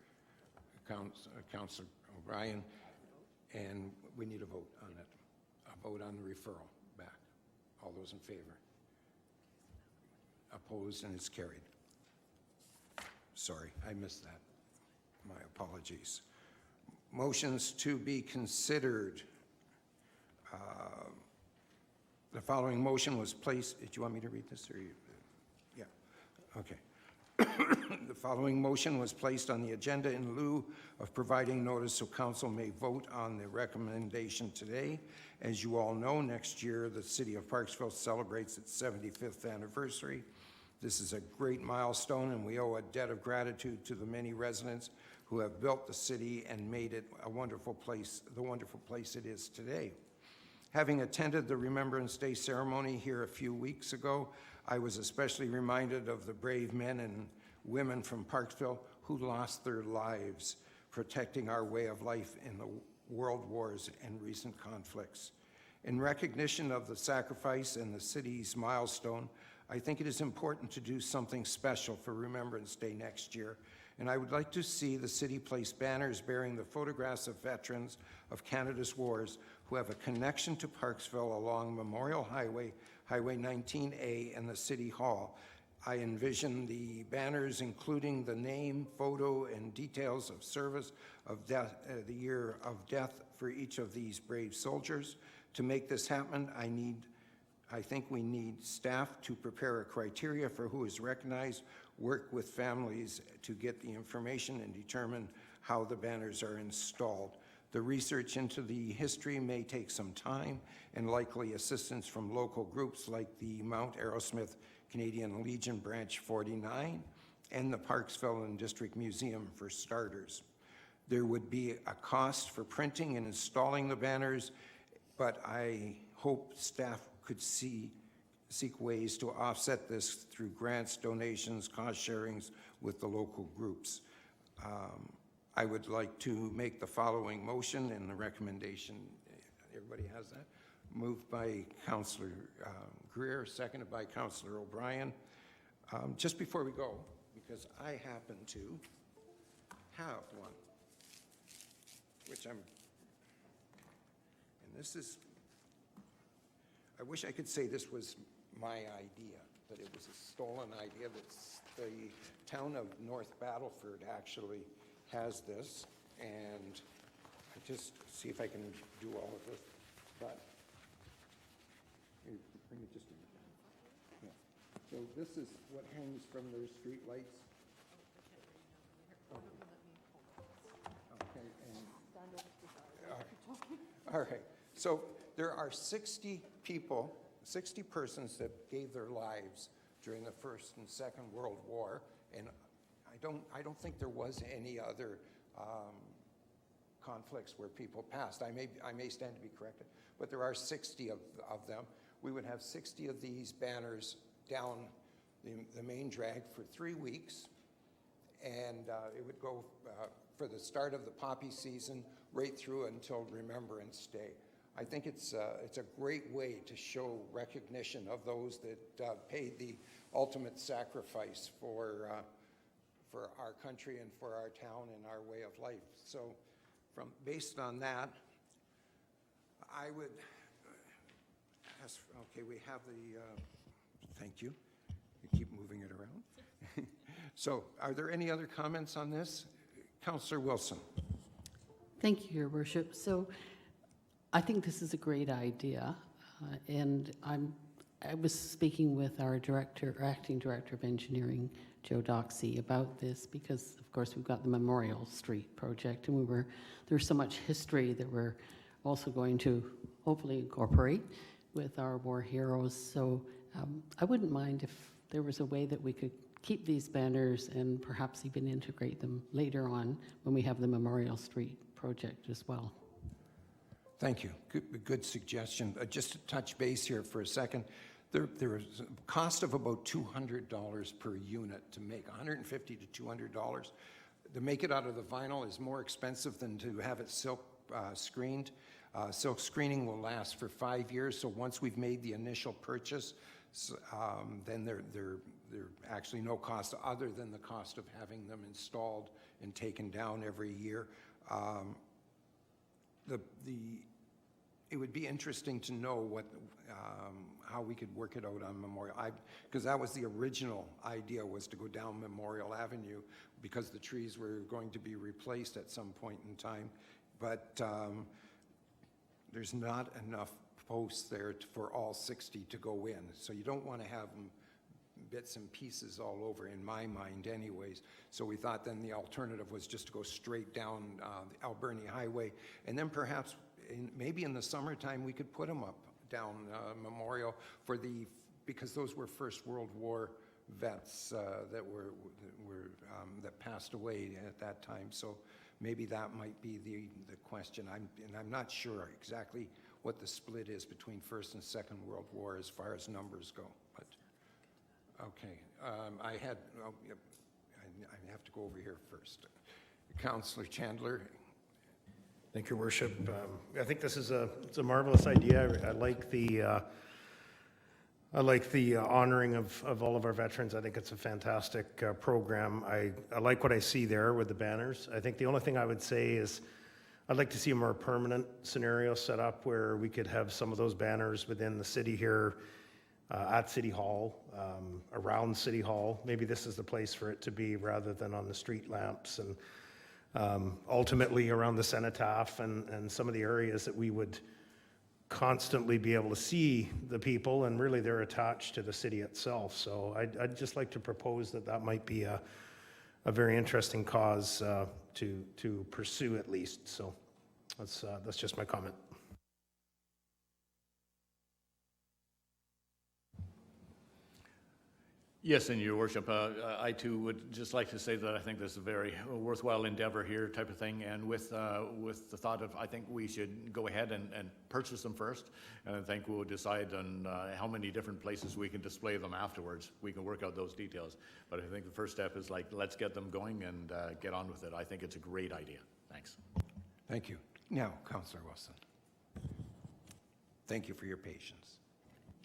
Councillor O'Brien, and we need a vote on it. A vote on the referral back. All those in favor? Opposed, and it's carried. Sorry, I missed that. My apologies. Motions to be considered. The following motion was placed. Did you want me to read this, or you? Yeah. Okay. The following motion was placed on the agenda in lieu of providing notice so council may vote on the recommendation today. As you all know, next year the city of Parksville celebrates its 75th anniversary. This is a great milestone, and we owe a debt of gratitude to the many residents who have built the city and made it a wonderful place, the wonderful place it is today. Having attended the Remembrance Day ceremony here a few weeks ago, I was especially reminded of the brave men and women from Parksville who lost their lives protecting our way of life in the world wars and recent conflicts. In recognition of the sacrifice and the city's milestone, I think it is important to do something special for Remembrance Day next year, and I would like to see the city place banners bearing the photographs of veterans of Canada's wars who have a connection to Parksville along Memorial Highway, Highway 19A, and the City Hall. I envision the banners including the name, photo, and details of service of death, the year of death for each of these brave soldiers. To make this happen, I think we need staff to prepare a criteria for who is recognized, work with families to get the information, and determine how the banners are installed. The research into the history may take some time and likely assistance from local groups like the Mount Arrowsmith Canadian Legion Branch 49 and the Parksville and District Museum for starters. There would be a cost for printing and installing the banners, but I hope staff could seek ways to offset this through grants, donations, cost sharings with the local groups. I would like to make the following motion and the recommendation. Everybody has that? Moved by Councillor Greer, seconded by Councillor O'Brien. Just before we go, because I happen to have one, which and this is, I wish I could say this was my idea, that it was a stolen idea. That's the town of North Battleford actually has this, and I just see if I can do all of this, but bring it just a minute. Yeah. So this is what hangs from their street lights. Okay, and all right. So There are 60 people, 60 persons that gave their lives during the First and Second World War, and I don't think there was any other conflicts where people passed. I may stand to be corrected, but there are 60 of them. We would have 60 of these banners down the main drag for 3 weeks, and it would go for the start of the poppy season right through until Remembrance Day. I think it's a great way to show recognition of those that paid the ultimate sacrifice for our country and for our town and our way of life. So based on that, I would ask, okay, we have the, thank you. You keep moving it around. So are there any other comments on this? Councillor Wilson. Thank you, Your Worship. So I think this is a great idea, and I was speaking with our acting director of engineering, Joe Doxey, about this because, of course, we've got the Memorial Street project, and there's so much history that we're also going to hopefully incorporate with our war heroes. So I wouldn't mind if there was a way that we could keep these banners and perhaps even integrate them later on when we have the Memorial Street project as well. Thank you. Good suggestion. Just to touch base here for a second, there is a cost of about $200 per unit to make, $150 to $200. To make it out of the vinyl is more expensive than to have it silk screened. Silk screening will last for 5 years, so once we've made the initial purchase, then they're actually no cost other than the cost of having them installed and taken down every year. It would be interesting to know how we could work it out on Memorial, because that was the original idea, was to go down Memorial Avenue because the trees were going to be replaced at some point in time, but there's not enough posts there for all 60 to go in, so you don't want to have them bits and pieces all over, in my mind anyways. So we thought then the alternative was just to go straight down the Alberni Highway, and then perhaps maybe in the summertime we could put them up down Memorial because those were First World War vets that passed away at that time. So maybe that might be the question. I'm not sure exactly what the split is between First and Second World War as far as numbers go, but okay. I have to go over here first. Councillor Chandler. Thank you, Your Worship. I think this is it's a marvelous idea. I like the honoring of all of our veterans. I think it's a fantastic program. I like what I see there with the banners. I think the only thing I would say is I'd like to see a more permanent scenario set up where we could have some of those banners within the city here, at City Hall, around City Hall. Maybe this is the place for it to be rather than on the street lamps, and ultimately around the cenotaph and some of the areas that we would constantly be able to see the people, and really they're attached to the city itself. So I'd just like to propose that might be a very interesting cause to pursue at least. So that's just my comment. Yes, and Your Worship, I too would just like to say that I think this is a very worthwhile endeavor here type of thing, and with the thought of, I think we should go ahead and purchase them first, and I think we'll decide on how many different places we can display them afterwards. We can work out those details, but I think the first step is let's get them going and get on with it. I think it's a great idea. Thanks. Thank you. Now, Councillor Wilson. Thank you for your patience.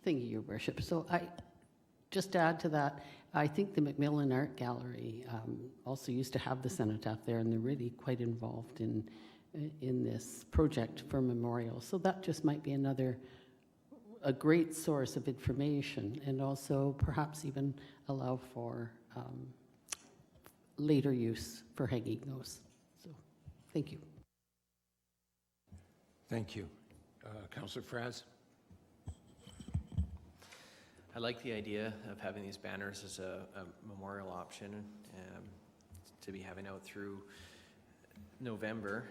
Thank you, Your Worship. So just to add to that, I think the Macmillan Art Gallery also used to have the cenotaph there, and they're really quite involved in this project for Memorial. So that just might be a great source of information, and also perhaps even allow for later use for hanging those. So thank you. Thank you. Councillor Fraz? I like the idea of having these banners as a memorial option to be having out through November.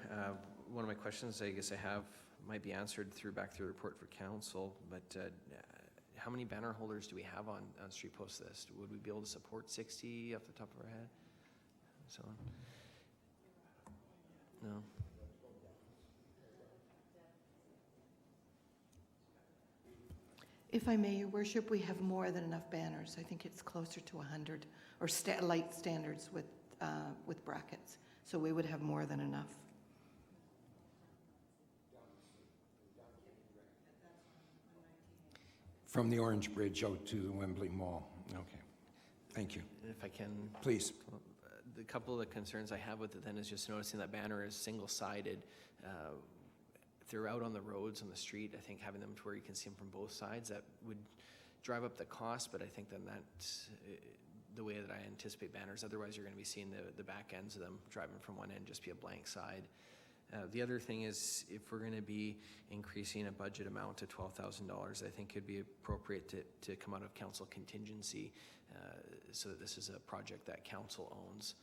One of my questions I guess I have might be answered back through the report for council, but how many banner holders do we have on street post list? Would we be able to support 60 off the top of our head? So, no. If I may, Your Worship, we have more than enough banners. I think it's closer to 100, or light standards with brackets. So we would have more than enough. From the Orange Bridge out to the Wembley Mall. Okay, thank you. And if I can... Please. The couple of the concerns I have with it then is just noticing that banner is single-sided. If they're out on the roads, on the street, I think having them to where you can see them from both sides, that would drive up the cost, but I think then that's the way that I anticipate banners. Otherwise, you're going to be seeing the back ends of them driving from one end, just be a blank side. The other thing is, if we're going to be increasing a budget amount to $12,000, I think it'd be appropriate to come out of council contingency, so that this is a project that council owns,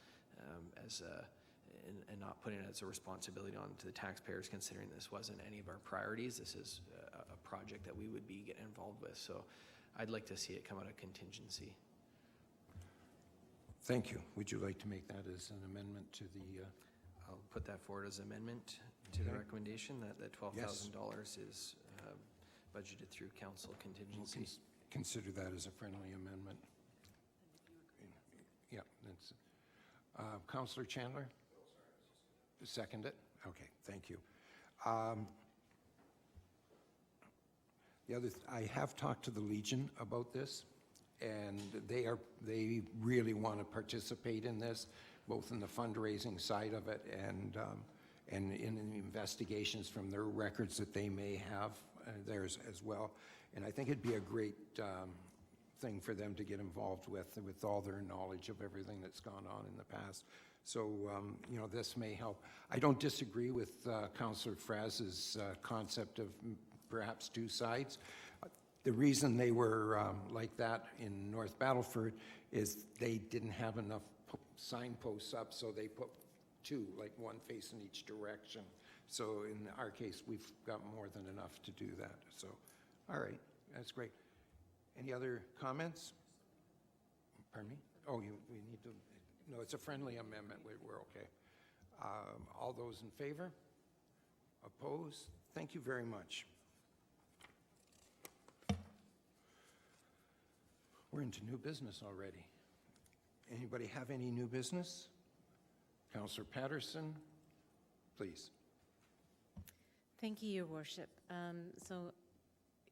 and not putting it as a responsibility on to the taxpayers, considering this wasn't any of our priorities. This is a project that we would be getting involved with. So I'd like to see it come out of contingency. Thank you. Would you like to make that as an amendment to the... I'll put that forward as amendment to the recommendation that $12,000 is budgeted through council contingency. We'll consider that as a friendly amendment. Yeah, that's Councillor Chandler? Second it? Okay, thank you. I have talked to the Legion about this, and they really want to participate in this, both in the fundraising side of it and in the investigations from their records that they may have theirs as well. And I think it'd be a great thing for them to get involved with all their knowledge of everything that's gone on in the past. So, this may help. I don't disagree with Councillor Fraz's concept of perhaps two sides. The reason they were like that in North Battleford is they didn't have enough signposts up, so they put two, like one facing each direction. So in our case, we've got more than enough to do that. So, all right, that's great. Any other comments? Pardon me? Oh, we need to, no, it's a friendly amendment. We're okay. All those in favor? Opposed? Thank you very much. We're into new business already. Anybody have any new business? Councillor Patterson, please. Thank you, Your Worship. So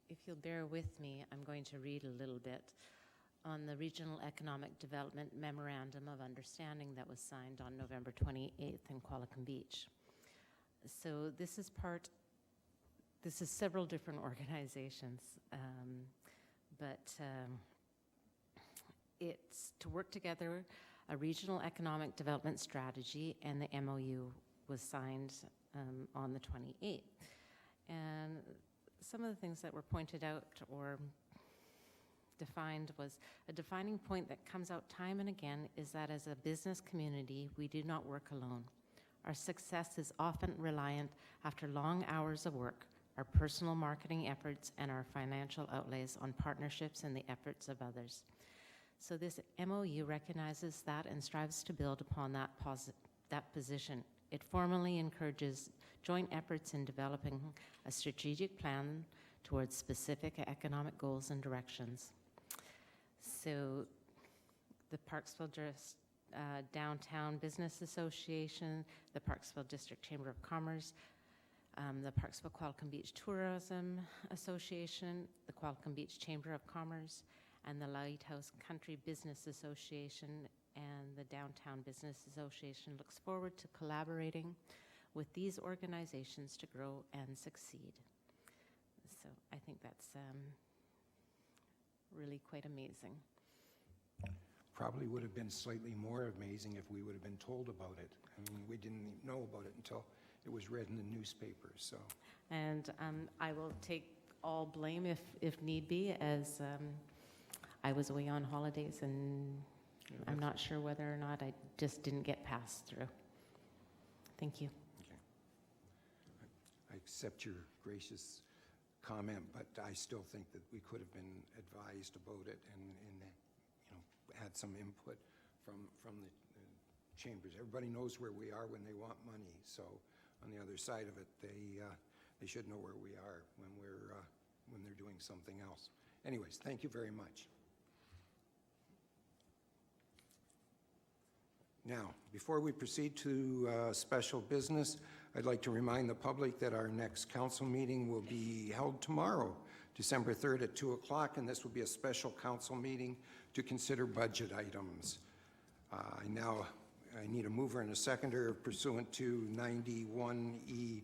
if you'll bear with me, I'm going to read a little bit on the Regional Economic Development Memorandum of Understanding that was signed on November 28th in Qualicum Beach. So this is several different organizations, but it's to work together a regional economic development strategy, and the MOU was signed on the 28th. And some of the things that were pointed out or defined was a defining point that comes out time and again is that as a business community, we do not work alone. Our success is often reliant, after long hours of work, our personal marketing efforts and our financial outlays on partnerships and the efforts of others. So this MOU recognizes that and strives to build upon that position. It formally encourages joint efforts in developing a strategic plan towards specific economic goals and directions. So the Parksville Downtown Business Association, the Parksville District Chamber of Commerce, the Parksville Qualicum Beach Tourism Association, the Qualicum Beach Chamber of Commerce, and the Lighthouse Country Business Association and the Downtown Business Association looks forward to collaborating with these organizations to grow and succeed. So I think that's really quite amazing. Probably would have been slightly more amazing if we would have been told about it. I mean, we didn't know about it until it was read in the newspapers. So, and I will take all blame if need be, as I was away on holidays, and I'm not sure whether or not I just didn't get passed through. Thank you. okay. accept your gracious comment, but I still think that we could have been advised about it and had some input from the chambers. Everybody knows where we are when they want money, so on the other side of it, they should know where we are when they're doing something else. Anyways, thank you very much. Now, before we proceed to special business, I'd like to remind the public that our next council meeting will be held tomorrow, December 3rd at 2 o'clock, and this will be a special council meeting to consider budget items. I need a mover and a seconder pursuant to 91E,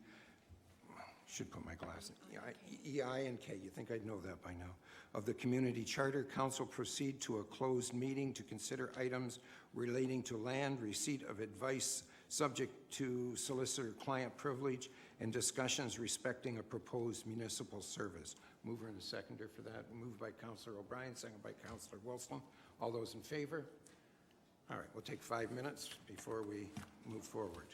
should put my glasses, EI and K, you think I'd know that by now, of the Community Charter. Council proceed to a closed meeting to consider items relating to land, receipt of advice subject to solicitor-client privilege, and discussions respecting a proposed municipal service. Mover and a seconder for that. Moved by Councillor O'Brien, seconded by Councillor Wilson. All those in favor? All right, we'll take 5 minutes before we move forward.